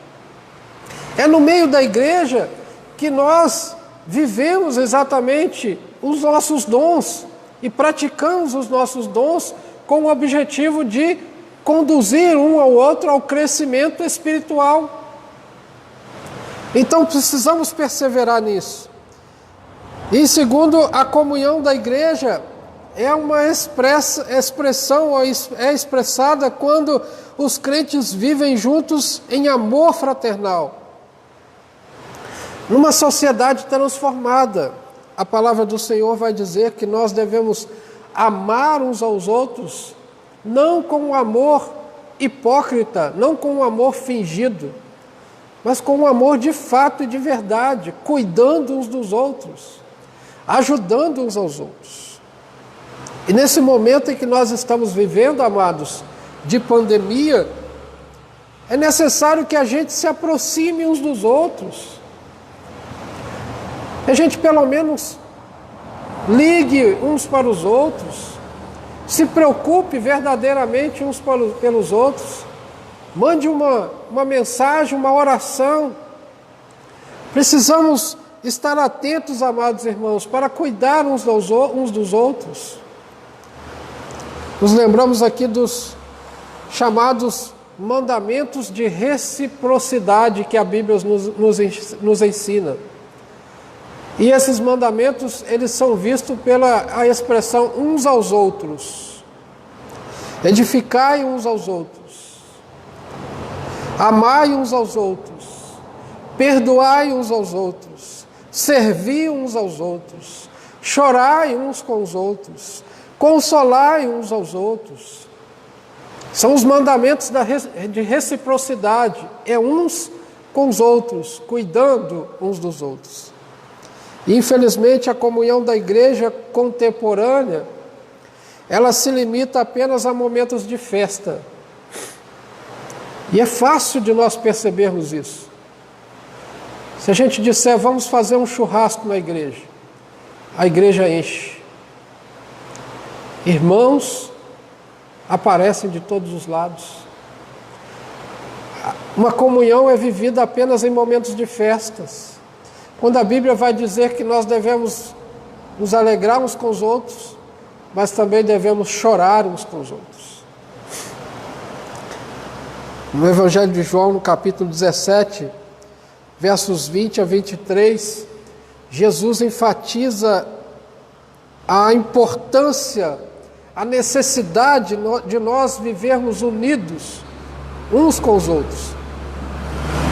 É no meio da igreja que nós vivemos exatamente os nossos dons e praticamos os nossos dons com o objetivo de conduzir um ao outro ao crescimento espiritual. Então precisamos perseverar nisso. E segundo, a comunhão da igreja é uma expressão, ou é expressada quando os crentes vivem juntos em amor fraternal. Numa sociedade transformada, a palavra do Senhor vai dizer que nós devemos amar uns aos outros, não com um amor hipócrita, não com um amor fingido, mas com um amor de fato e de verdade, cuidando uns dos outros, ajudando uns aos outros. E nesse momento em que nós estamos vivendo, amados, de pandemia, É necessário que a gente se aproxime uns dos outros. Que a gente pelo menos ligue uns para os outros. Se preocupe verdadeiramente uns pelos outros. Mande uma mensagem, uma oração. Precisamos estar atentos, amados irmãos, para cuidar uns dos outros. Nos lembramos aqui dos chamados mandamentos de reciprocidade que a Bíblia nos ensina. E esses mandamentos, eles são vistos pela expressão uns aos outros. Edificai uns aos outros. Amai uns aos outros. Perdoai uns aos outros. Servi uns aos outros. Chorai uns com os outros. Consolai uns aos outros. São os mandamentos de reciprocidade. É uns com os outros, cuidando uns dos outros. E, infelizmente, a comunhão da igreja contemporânea, ela se limita apenas a momentos de festa. E é fácil de nós percebermos isso. Se a gente disser, vamos fazer um churrasco na igreja, a igreja enche. Irmãos aparecem de todos os lados. Uma comunhão é vivida apenas em momentos de festas. Quando a Bíblia vai dizer que nós devemos nos alegrar uns com os outros, mas também devemos chorar uns com os outros. No Evangelho de João, no capítulo 17, versos 20 a 23, Jesus enfatiza a importância, a necessidade de nós vivermos unidos uns com os outros.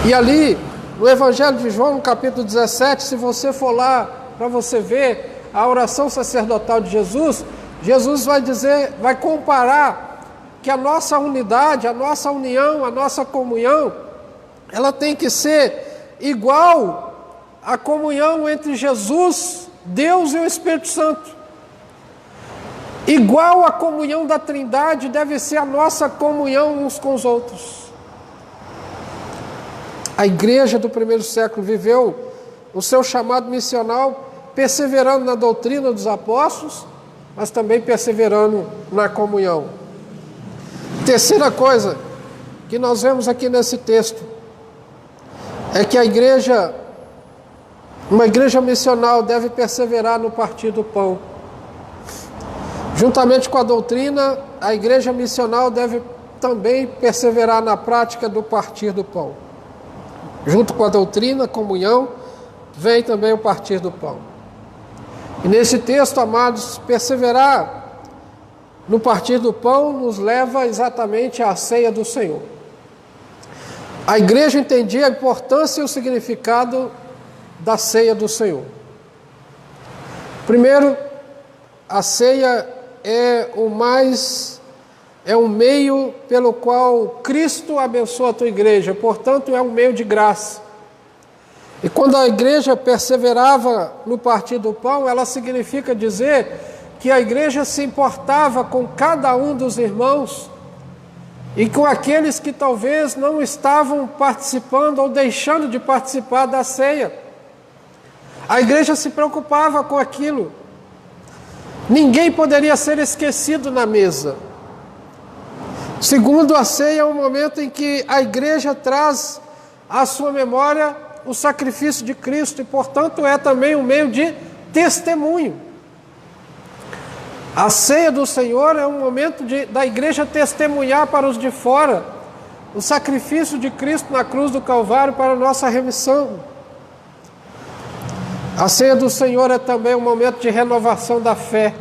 E ali, no Evangelho de João, no capítulo 17, se você for lá para você ver a oração sacerdotal de Jesus, Jesus vai comparar que a nossa unidade, a nossa união, a nossa comunhão, ela tem que ser igual à comunhão entre Jesus, Deus e o Espírito Santo. Igual à comunhão da Trindade deve ser a nossa comunhão uns com os outros. A igreja do primeiro século viveu o seu chamado missional perseverando na doutrina dos apóstolos, mas também perseverando na comunhão. Terceira coisa que nós vemos aqui nesse texto é que uma igreja missional deve perseverar no partir do pão. Juntamente com a doutrina, a igreja missional deve também perseverar na prática do partir do pão. Junto com a doutrina, a comunhão, vem também o partir do pão. E nesse texto, amados, perseverar no partir do pão nos leva exatamente à ceia do Senhor. A igreja entendia a importância e o significado da ceia do Senhor. Primeiro, a ceia é um meio pelo qual Cristo abençoa a tua igreja, portanto é um meio de graça. E quando a igreja perseverava no partir do pão, ela significa dizer que a igreja se importava com cada um dos irmãos e com aqueles que talvez não estavam participando ou deixando de participar da ceia. A igreja se preocupava com aquilo. Ninguém poderia ser esquecido na mesa. Segundo, a ceia é um momento em que a igreja traz à sua memória o sacrifício de Cristo e, portanto, é também um meio de testemunho. A ceia do Senhor é um momento da igreja testemunhar para os de fora o sacrifício de Cristo na cruz do Calvário para a nossa remissão. A ceia do Senhor é também um momento de renovação da fé,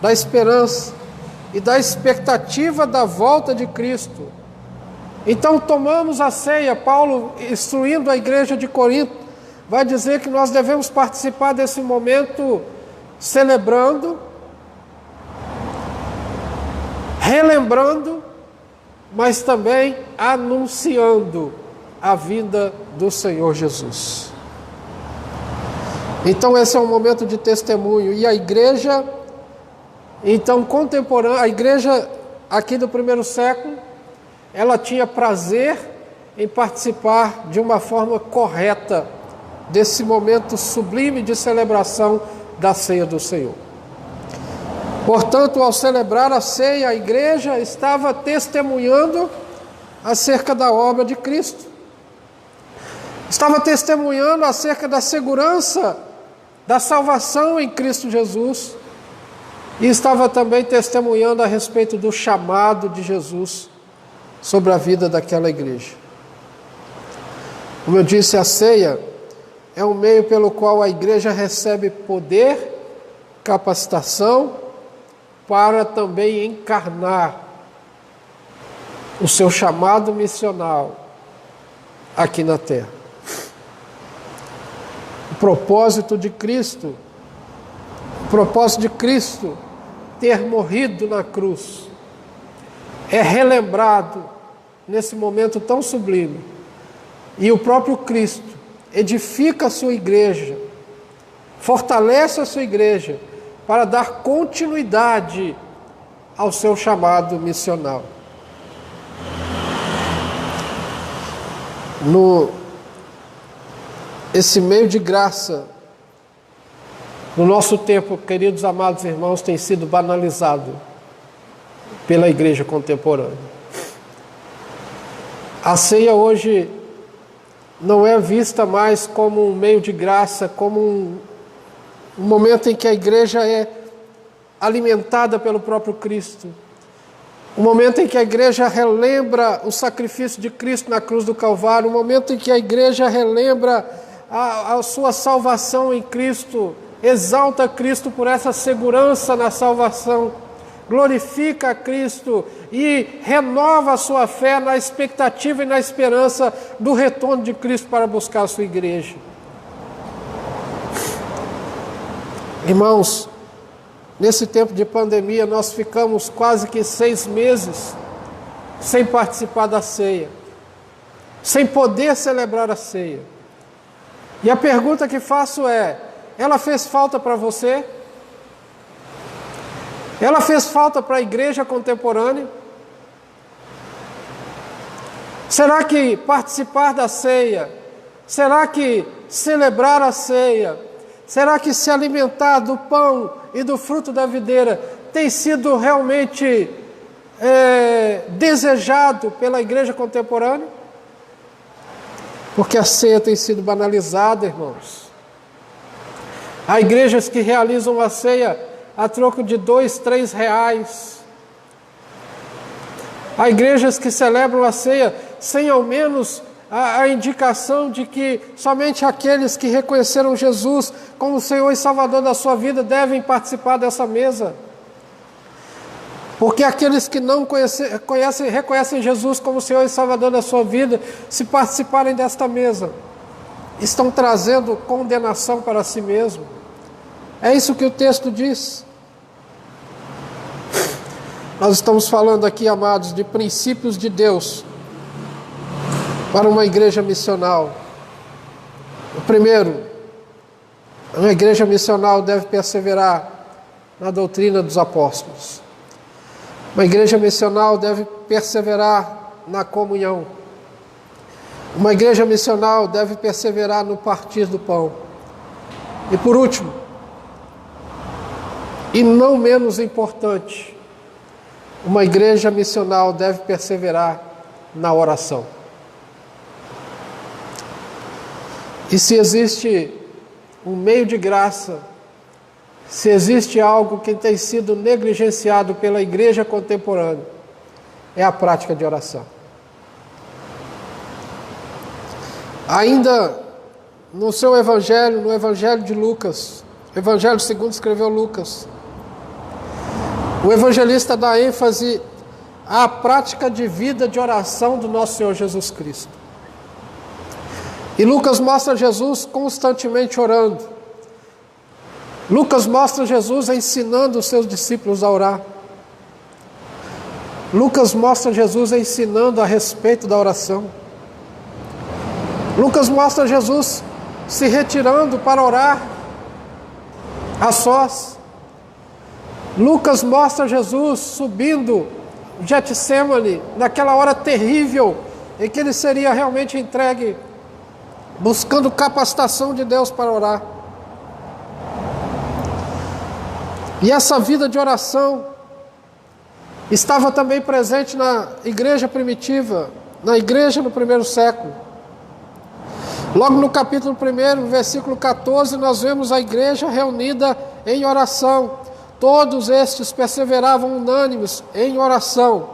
da esperança e da expectativa da volta de Cristo. Então tomamos a ceia. Paulo, instruindo a igreja de Corinto, vai dizer que nós devemos participar desse momento celebrando, relembrando, mas também anunciando a vinda do Senhor Jesus. Então esse é um momento de testemunho. E a igreja, então, contemporânea, a igreja aqui do primeiro século, ela tinha prazer em participar de uma forma correta desse momento sublime de celebração da ceia do Senhor. Portanto, ao celebrar a ceia, a igreja estava testemunhando acerca da obra de Cristo. Estava testemunhando acerca da segurança da salvação em Cristo Jesus. E estava também testemunhando a respeito do chamado de Jesus sobre a vida daquela igreja. Como eu disse, a ceia é um meio pelo qual a igreja recebe poder, capacitação, para também encarnar o seu chamado missional aqui na terra. O propósito de Cristo ter morrido na cruz é relembrado nesse momento tão sublime. E o próprio Cristo edifica a sua igreja, fortalece a sua igreja para dar continuidade ao seu chamado missional. Esse meio de graça, no nosso tempo, queridos amados irmãos, tem sido banalizado pela igreja contemporânea. A ceia hoje não é vista mais como um meio de graça, como um momento em que a igreja é alimentada pelo próprio Cristo. Um momento em que a igreja relembra o sacrifício de Cristo na cruz do Calvário. Um momento em que a igreja relembra a sua salvação em Cristo. Exalta Cristo por essa segurança na salvação. Glorifica a Cristo e renova a sua fé na expectativa e na esperança do retorno de Cristo para buscar a sua igreja. Irmãos, nesse tempo de pandemia, nós ficamos quase que 6 meses sem participar da ceia, sem poder celebrar a ceia. E a pergunta que faço é: ela fez falta para você? Ela fez falta para a igreja contemporânea? Será que participar da ceia, será que celebrar a ceia, será que se alimentar do pão e do fruto da videira tem sido realmente desejado pela igreja contemporânea? Porque a ceia tem sido banalizada, irmãos. Há igrejas que realizam a ceia a troco de 2, 3 reais. Há igrejas que celebram a ceia sem ao menos a indicação de que somente aqueles que reconheceram Jesus como Senhor e Salvador da sua vida devem participar dessa mesa. Porque aqueles que não reconhecem Jesus como Senhor e Salvador da sua vida, se participarem desta mesa, estão trazendo condenação para si mesmo. É isso que o texto diz. Nós estamos falando aqui, amados, de princípios de Deus para uma igreja missional. O primeiro, uma igreja missional deve perseverar na doutrina dos apóstolos. Uma igreja missional deve perseverar na comunhão. Uma igreja missional deve perseverar no partir do pão. E por último, e não menos importante, uma igreja missional deve perseverar na oração. E se existe um meio de graça, se existe algo que tem sido negligenciado pela igreja contemporânea, é a prática de oração. Ainda no seu evangelho, no evangelho de Lucas, evangelho segundo escreveu Lucas, o evangelista dá ênfase à prática de vida de oração do nosso Senhor Jesus Cristo. E Lucas mostra Jesus constantemente orando. Lucas mostra Jesus ensinando os seus discípulos a orar. Lucas mostra Jesus ensinando a respeito da oração. Lucas mostra Jesus se retirando para orar a sós. Lucas mostra Jesus subindo Getsemane, naquela hora terrível em que ele seria realmente entregue, buscando capacitação de Deus para orar. E essa vida de oração estava também presente na igreja primitiva, na igreja no primeiro século. Logo no capítulo 1, versículo 14, nós vemos a igreja reunida em oração. Todos estes perseveravam unânimes em oração,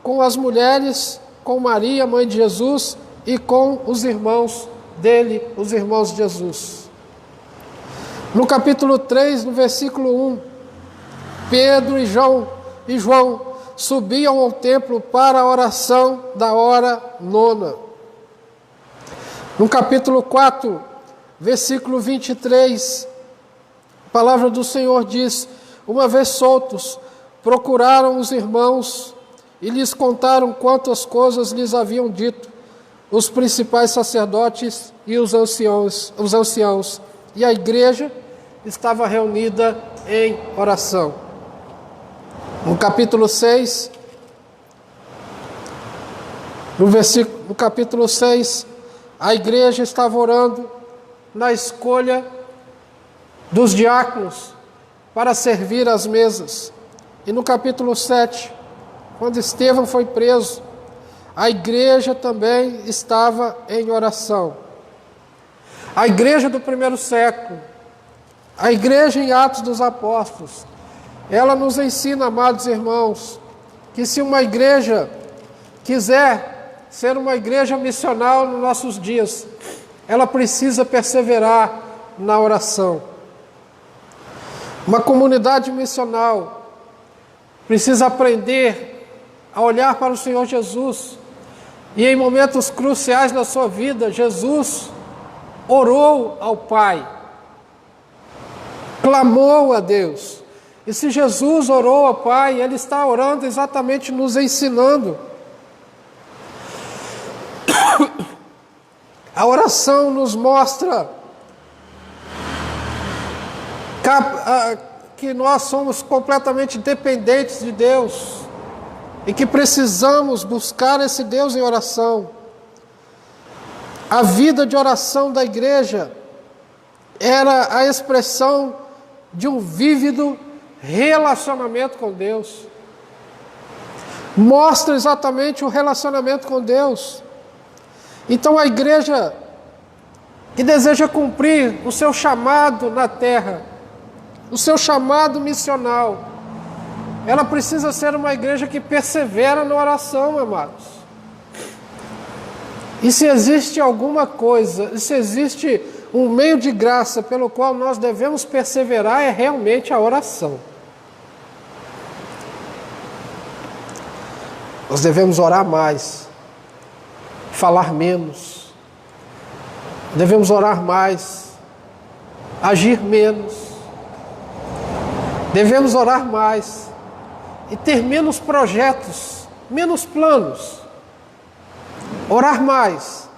com as mulheres, com Maria, mãe de Jesus, e com os irmãos dele, os irmãos de Jesus. No capítulo 3, no versículo 1, Pedro e João subiam ao templo para a oração da hora nona. No capítulo 4, versículo 23, a palavra do Senhor diz: uma vez soltos, procuraram os irmãos e lhes contaram quantas coisas lhes haviam dito os principais sacerdotes e os anciãos, e a igreja estava reunida em oração. No capítulo 6, no capítulo 6, a igreja estava orando na escolha dos diáconos para servir as mesas. E no capítulo 7, quando Estevão foi preso, a igreja também estava em oração. A igreja do primeiro século, a igreja em Atos dos Apóstolos, ela nos ensina, amados irmãos, que se uma igreja quiser ser uma igreja missional nos nossos dias, ela precisa perseverar na oração. Uma comunidade missional precisa aprender a olhar para o Senhor Jesus, e em momentos cruciais na sua vida, Jesus orou ao Pai, clamou a Deus. E se Jesus orou ao Pai, Ele está orando exatamente nos ensinando. A oração nos mostra que nós somos completamente dependentes de Deus e que precisamos buscar esse Deus em oração. A vida de oração da igreja era a expressão de um vívido relacionamento com Deus. Mostra exatamente o relacionamento com Deus. Então a igreja que deseja cumprir o seu chamado na terra, o seu chamado missional, ela precisa ser uma igreja que persevera na oração, amados. E se existe alguma coisa, e se existe um meio de graça pelo qual nós devemos perseverar, é realmente a oração. Nós devemos orar mais, falar menos. Devemos orar mais, agir menos. Devemos orar mais e ter menos projetos, menos planos. Orar mais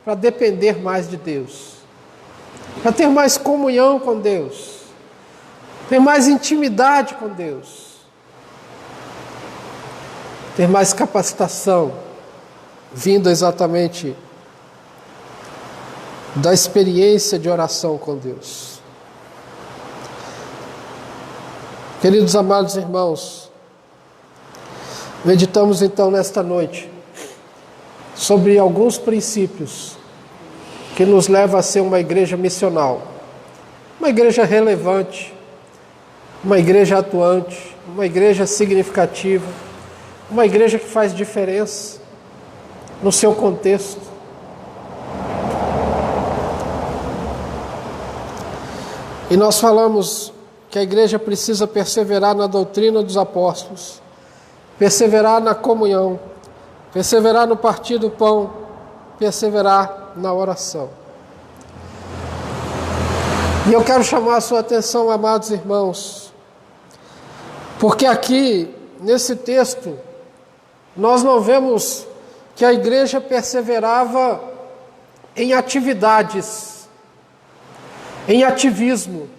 para depender mais de Deus, para ter mais comunhão com Deus, ter mais intimidade com Deus, ter mais capacitação, vindo exatamente da experiência de oração com Deus. Queridos amados irmãos, meditamos então nesta noite sobre alguns princípios que nos levam a ser uma igreja missional, uma igreja relevante, uma igreja atuante, uma igreja significativa, uma igreja que faz diferença no seu contexto. E nós falamos que a igreja precisa perseverar na doutrina dos apóstolos, perseverar na comunhão, perseverar no partir do pão, perseverar na oração. E eu quero chamar a sua atenção, amados irmãos, porque aqui, nesse texto, nós não vemos que a igreja perseverava em atividades, em ativismo.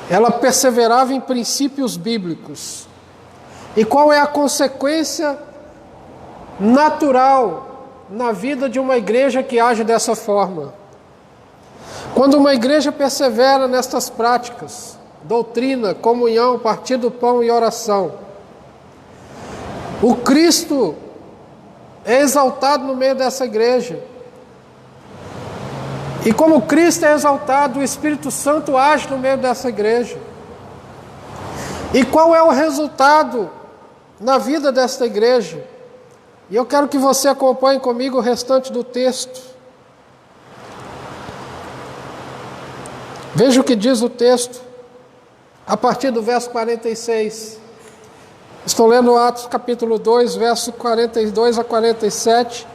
Ela perseverava em princípios bíblicos. E qual é a consequência natural na vida de uma igreja que age dessa forma? Quando uma igreja persevera nestas práticas, doutrina, comunhão, partir do pão e oração, o Cristo é exaltado no meio dessa igreja. E como Cristo é exaltado, o Espírito Santo age no meio dessa igreja. E qual é o resultado na vida desta igreja? E eu quero que você acompanhe comigo o restante do texto. Veja o que diz o texto, a partir do verso 46. Estou lendo Atos capítulo 2, verso 42 a 47,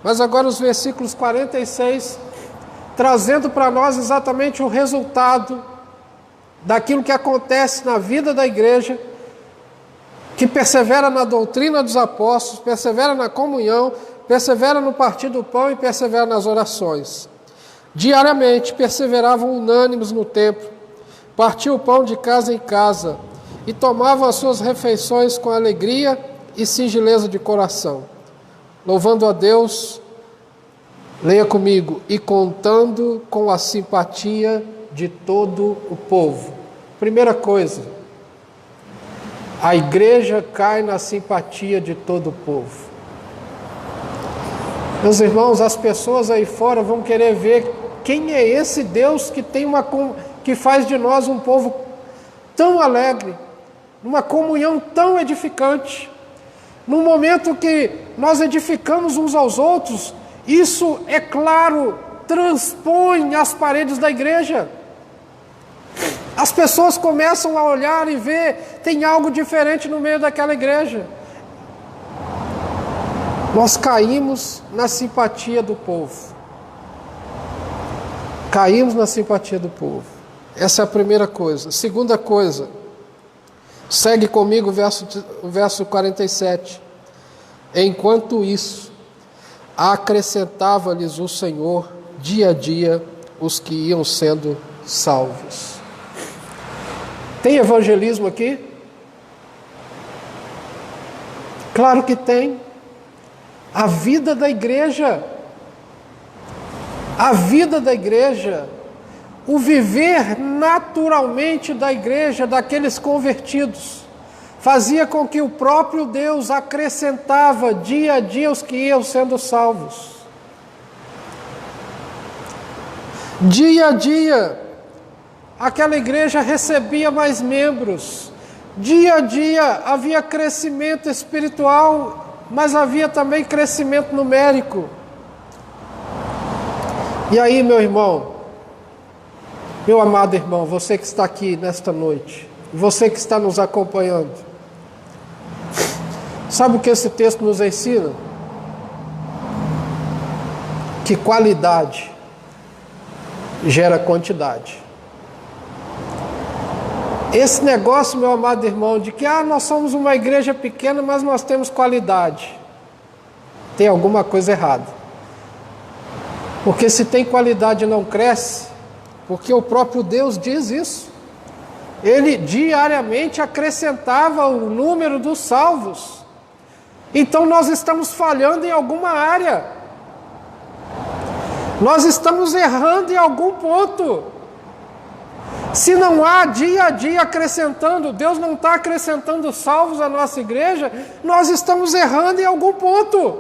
mas agora os versículos 46, trazendo para nós exatamente o resultado daquilo que acontece na vida da igreja, que persevera na doutrina dos apóstolos, persevera na comunhão, persevera no partir do pão e persevera nas orações. Diariamente perseveravam unânimes no templo, partiam o pão de casa em casa e tomavam as suas refeições com alegria e singeleza de coração, louvando a Deus, leia comigo, e contando com a simpatia de todo o povo. Primeira coisa, a igreja cai na simpatia de todo o povo. Meus irmãos, as pessoas aí fora vão querer ver quem é esse Deus que faz de nós um povo tão alegre, numa comunhão tão edificante, num momento que nós edificamos uns aos outros. Isso, é claro, transpõe as paredes da igreja. As pessoas começam a olhar e ver, tem algo diferente no meio daquela igreja. Nós caímos na simpatia do povo. Caímos na simpatia do povo. Essa é a primeira coisa. Segunda coisa, segue comigo o verso 47. Enquanto isso, acrescentava-lhes o Senhor dia a dia os que iam sendo salvos. Tem evangelismo aqui? Claro que tem. A vida da igreja, o viver naturalmente da igreja, daqueles convertidos, fazia com que o próprio Deus acrescentava dia a dia os que iam sendo salvos. Dia a dia, aquela igreja recebia mais membros. Dia a dia havia crescimento espiritual, mas havia também crescimento numérico. E aí, meu irmão, meu amado irmão, você que está aqui nesta noite, você que está nos acompanhando, sabe o que esse texto nos ensina? Que qualidade gera quantidade. Esse negócio, meu amado irmão, de que nós somos uma igreja pequena, mas nós temos qualidade, tem alguma coisa errada. Porque se tem qualidade e não cresce, porque o próprio Deus diz isso. Ele diariamente acrescentava o número dos salvos. Então nós estamos falhando em alguma área. Nós estamos errando em algum ponto. Se não há dia a dia acrescentando, Deus não está acrescentando salvos à nossa igreja, nós estamos errando em algum ponto.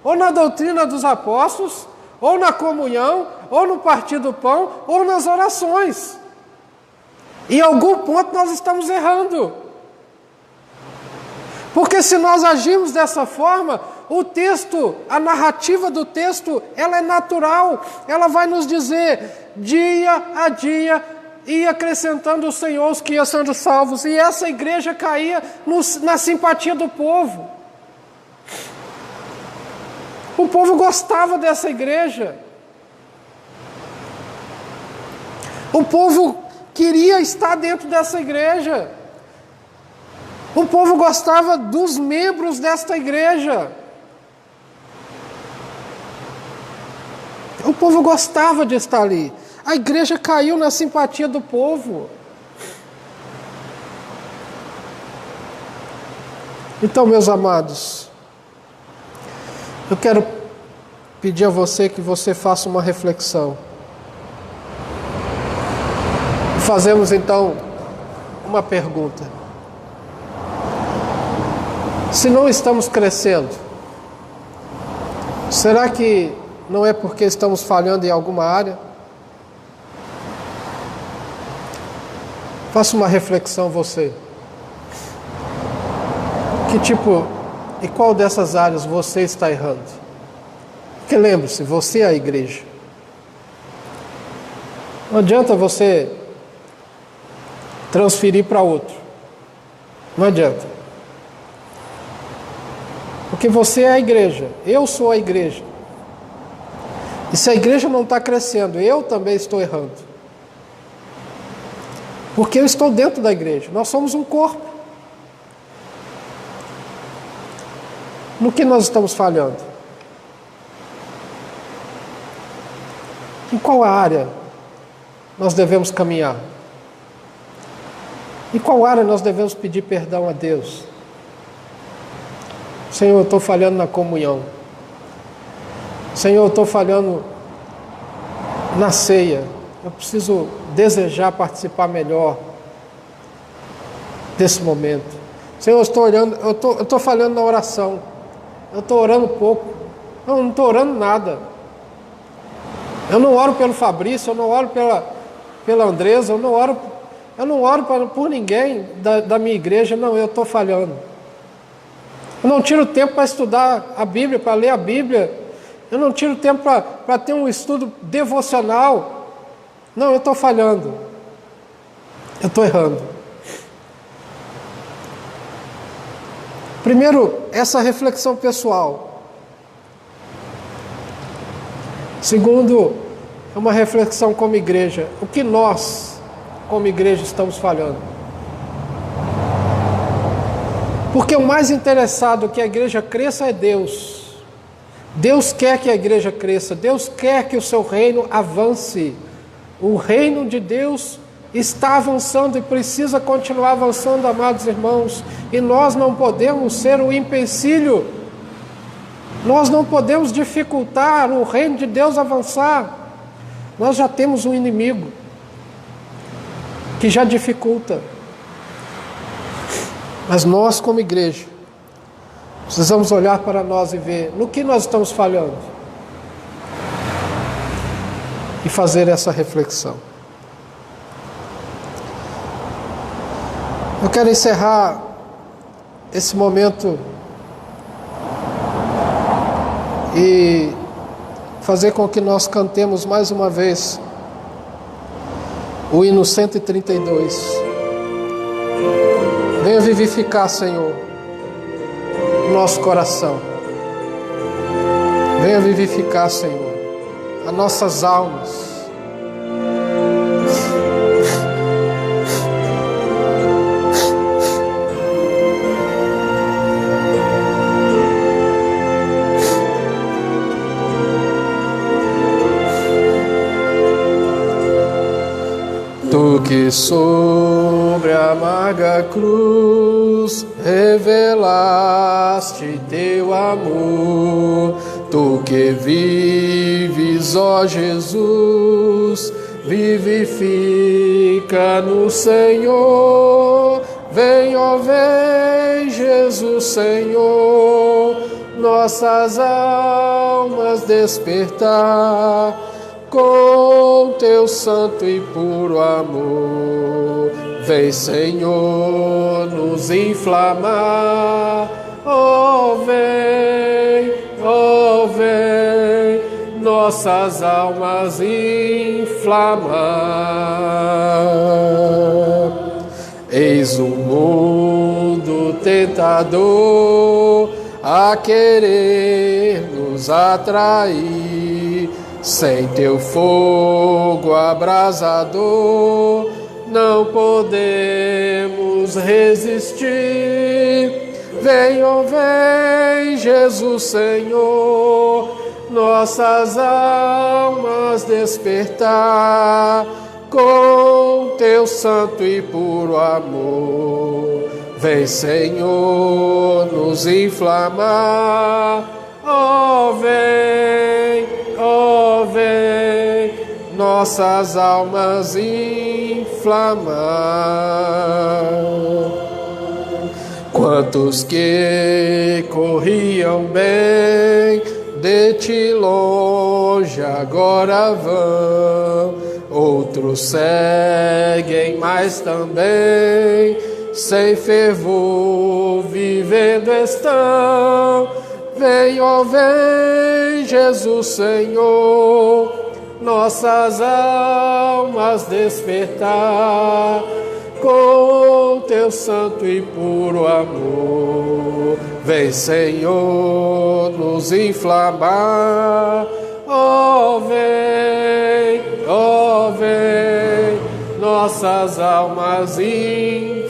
Ou na doutrina dos apóstolos, ou na comunhão, ou no partir do pão, ou nas orações. Em algum ponto nós estamos errando. Porque se nós agimos dessa forma, o texto, a narrativa do texto, ela é natural. Ela vai nos dizer, dia a dia, ia acrescentando o Senhor os que iam sendo salvos. E essa igreja caía na simpatia do povo. O povo gostava dessa igreja. O povo queria estar dentro dessa igreja. O povo gostava dos membros desta igreja. O povo gostava de estar ali. A igreja caiu na simpatia do povo. Então, meus amados, eu quero pedir a você que você faça uma reflexão. Fazemos então uma pergunta. Se não estamos crescendo, será que não é porque estamos falhando em alguma área? Faça uma reflexão você. Que tipo e qual dessas áreas você está errando? Porque lembre-se, você é a igreja. Não adianta você transferir para outro. Não adianta. Porque você é a igreja. Eu sou a igreja. E se a igreja não está crescendo, eu também estou errando. Porque eu estou dentro da igreja. Nós somos um corpo. No que nós estamos falhando? Em qual área nós devemos caminhar? Em qual área nós devemos pedir perdão a Deus? Senhor, eu estou falhando na comunhão. Senhor, eu estou falhando na ceia. Eu preciso desejar participar melhor desse momento. Senhor, eu estou falhando na oração. Eu estou orando pouco. Não estou orando nada. Eu não oro pelo Fabrício, eu não oro pela Andresa, eu não oro por ninguém da minha igreja. Não, eu estou falhando. Eu não tiro tempo para estudar a Bíblia, para ler a Bíblia. Eu não tiro tempo para ter um estudo devocional. Não, eu estou falhando. Eu estou errando. Primeiro, essa reflexão pessoal. Segundo, é uma reflexão como igreja. O que nós, como igreja, estamos falhando? Porque o mais interessado que a igreja cresça é Deus. Deus quer que a igreja cresça. Deus quer que o seu reino avance. O reino de Deus está avançando e precisa continuar avançando, amados irmãos. E nós não podemos ser o empecilho. Nós não podemos dificultar o reino de Deus avançar. Nós já temos um inimigo que já dificulta. Mas nós, como igreja, precisamos olhar para nós e ver no que nós estamos falhando e fazer essa reflexão. Eu quero encerrar esse momento e fazer com que nós cantemos mais uma vez o hino 132. Venha vivificar, Senhor, o nosso coração. Venha vivificar, Senhor, as nossas almas. Tu que sobre a amarga cruz revelaste teu amor, tu que vives, ó Jesus, vivifica no Senhor. Vem, ó vem, Jesus Senhor, nossas almas despertar com teu santo e puro amor. Vem, Senhor, nos inflamar. Oh, vem, nossas almas inflamar. Eis o mundo tentador a querer nos atrair. Sem teu fogo abrasador, não podemos resistir. Vem, ó vem, Jesus Senhor, nossas almas despertar com teu santo e puro amor. Vem, Senhor, nos inflamar. Ó vem, nossas almas inflamar. Quantos que corriam bem de ti longe agora vão, outros seguem, mas também sem fervor vivendo estão. Vem, ó vem, Jesus Senhor, nossas almas despertar com teu santo e puro amor. Vem, Senhor, nos inflamar. Ó vem, nossas almas inflamar.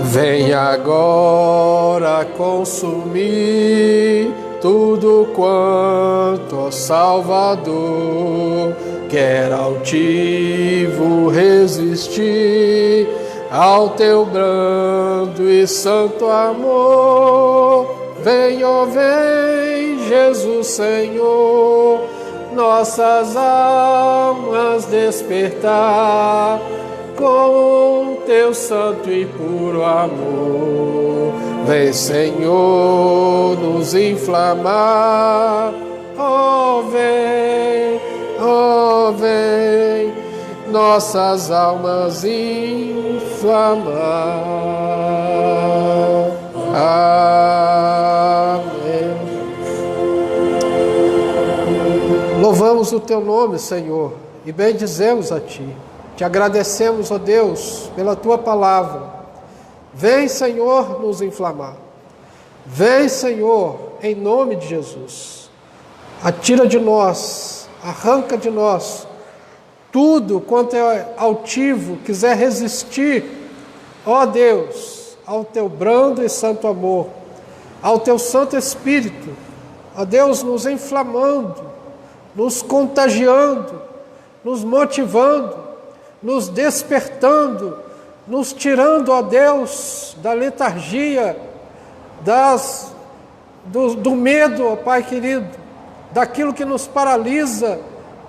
Vem agora consumir tudo quanto, ó Salvador, quer altivo resistir ao teu brando e santo amor. Vem, ó vem, Jesus Senhor, nossas almas despertar com teu santo e puro amor. Vem, Senhor, nos inflamar. Ó vem, nossas almas inflamar. Amém. Louvamos o teu nome, Senhor, e bendizemos a ti. Te agradecemos, ó Deus, pela tua palavra. Vem, Senhor, nos inflamar. Vem, Senhor, em nome de Jesus. Atira de nós, arranca de nós tudo quanto é altivo, quiser resistir, ó Deus, ao teu brando e santo amor, ao teu Santo Espírito, ó Deus, nos inflamando, nos contagiando, nos motivando, nos despertando, nos tirando, ó Deus, da letargia, do medo, ó Pai querido, daquilo que nos paralisa,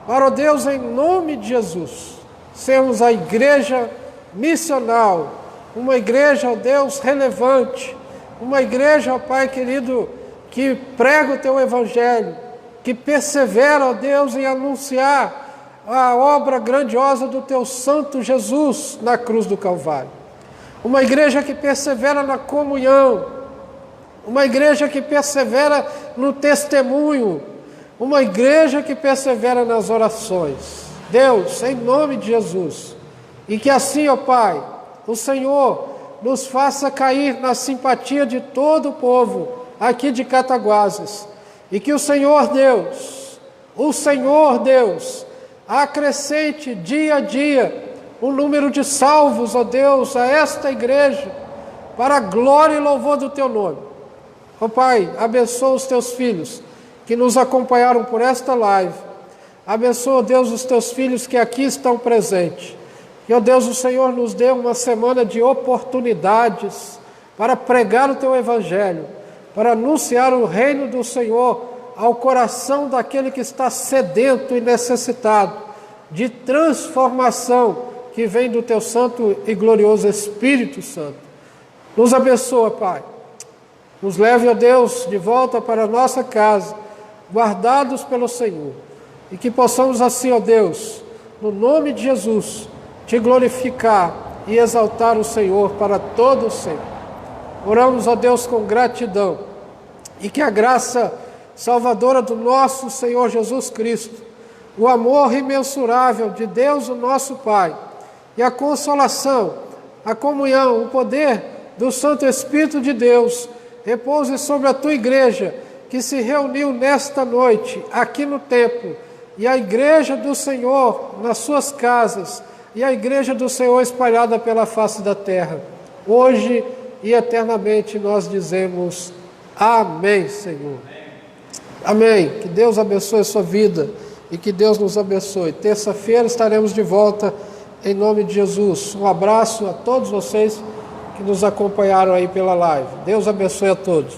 para, ó Deus, em nome de Jesus, sermos a igreja missional, uma igreja, ó Deus, relevante, uma igreja, ó Pai querido, que prega o teu evangelho, que persevera, ó Deus, em anunciar a obra grandiosa do teu santo Jesus na cruz do Calvário. Uma igreja que persevera na comunhão, uma igreja que persevera no testemunho, uma igreja que persevera nas orações. Deus, em nome de Jesus, e que assim, ó Pai, o Senhor nos faça cair na simpatia de todo o povo aqui de Cataguases, e que o Senhor Deus, acrescente dia a dia o número de salvos, ó Deus, a esta igreja, para a glória e louvor do teu nome. Ó Pai, abençoa os teus filhos que nos acompanharam por esta live. Abençoa, ó Deus, os teus filhos que aqui estão presentes. E, ó Deus, o Senhor nos dê uma semana de oportunidades para pregar o teu evangelho, para anunciar o reino do Senhor ao coração daquele que está sedento e necessitado de transformação que vem do teu santo e glorioso Espírito Santo. Nos abençoa, Pai. Nos leve, ó Deus, de volta para a nossa casa, guardados pelo Senhor. E que possamos assim, ó Deus, no nome de Jesus, te glorificar e exaltar o Senhor para todo o sempre. Oramos, ó Deus, com gratidão. E que a graça salvadora do nosso Senhor Jesus Cristo, o amor imensurável de Deus, o nosso Pai, e a consolação, a comunhão, o poder do Santo Espírito de Deus, repouse sobre a tua igreja, que se reuniu nesta noite, aqui no templo, e a igreja do Senhor nas suas casas, e a igreja do Senhor espalhada pela face da terra. Hoje e eternamente nós dizemos Amém, Senhor. Amém. Que Deus abençoe a sua vida e que Deus nos abençoe. Terça-feira estaremos de volta em nome de Jesus. Um abraço a todos vocês que nos acompanharam aí pela live. Deus abençoe a todos.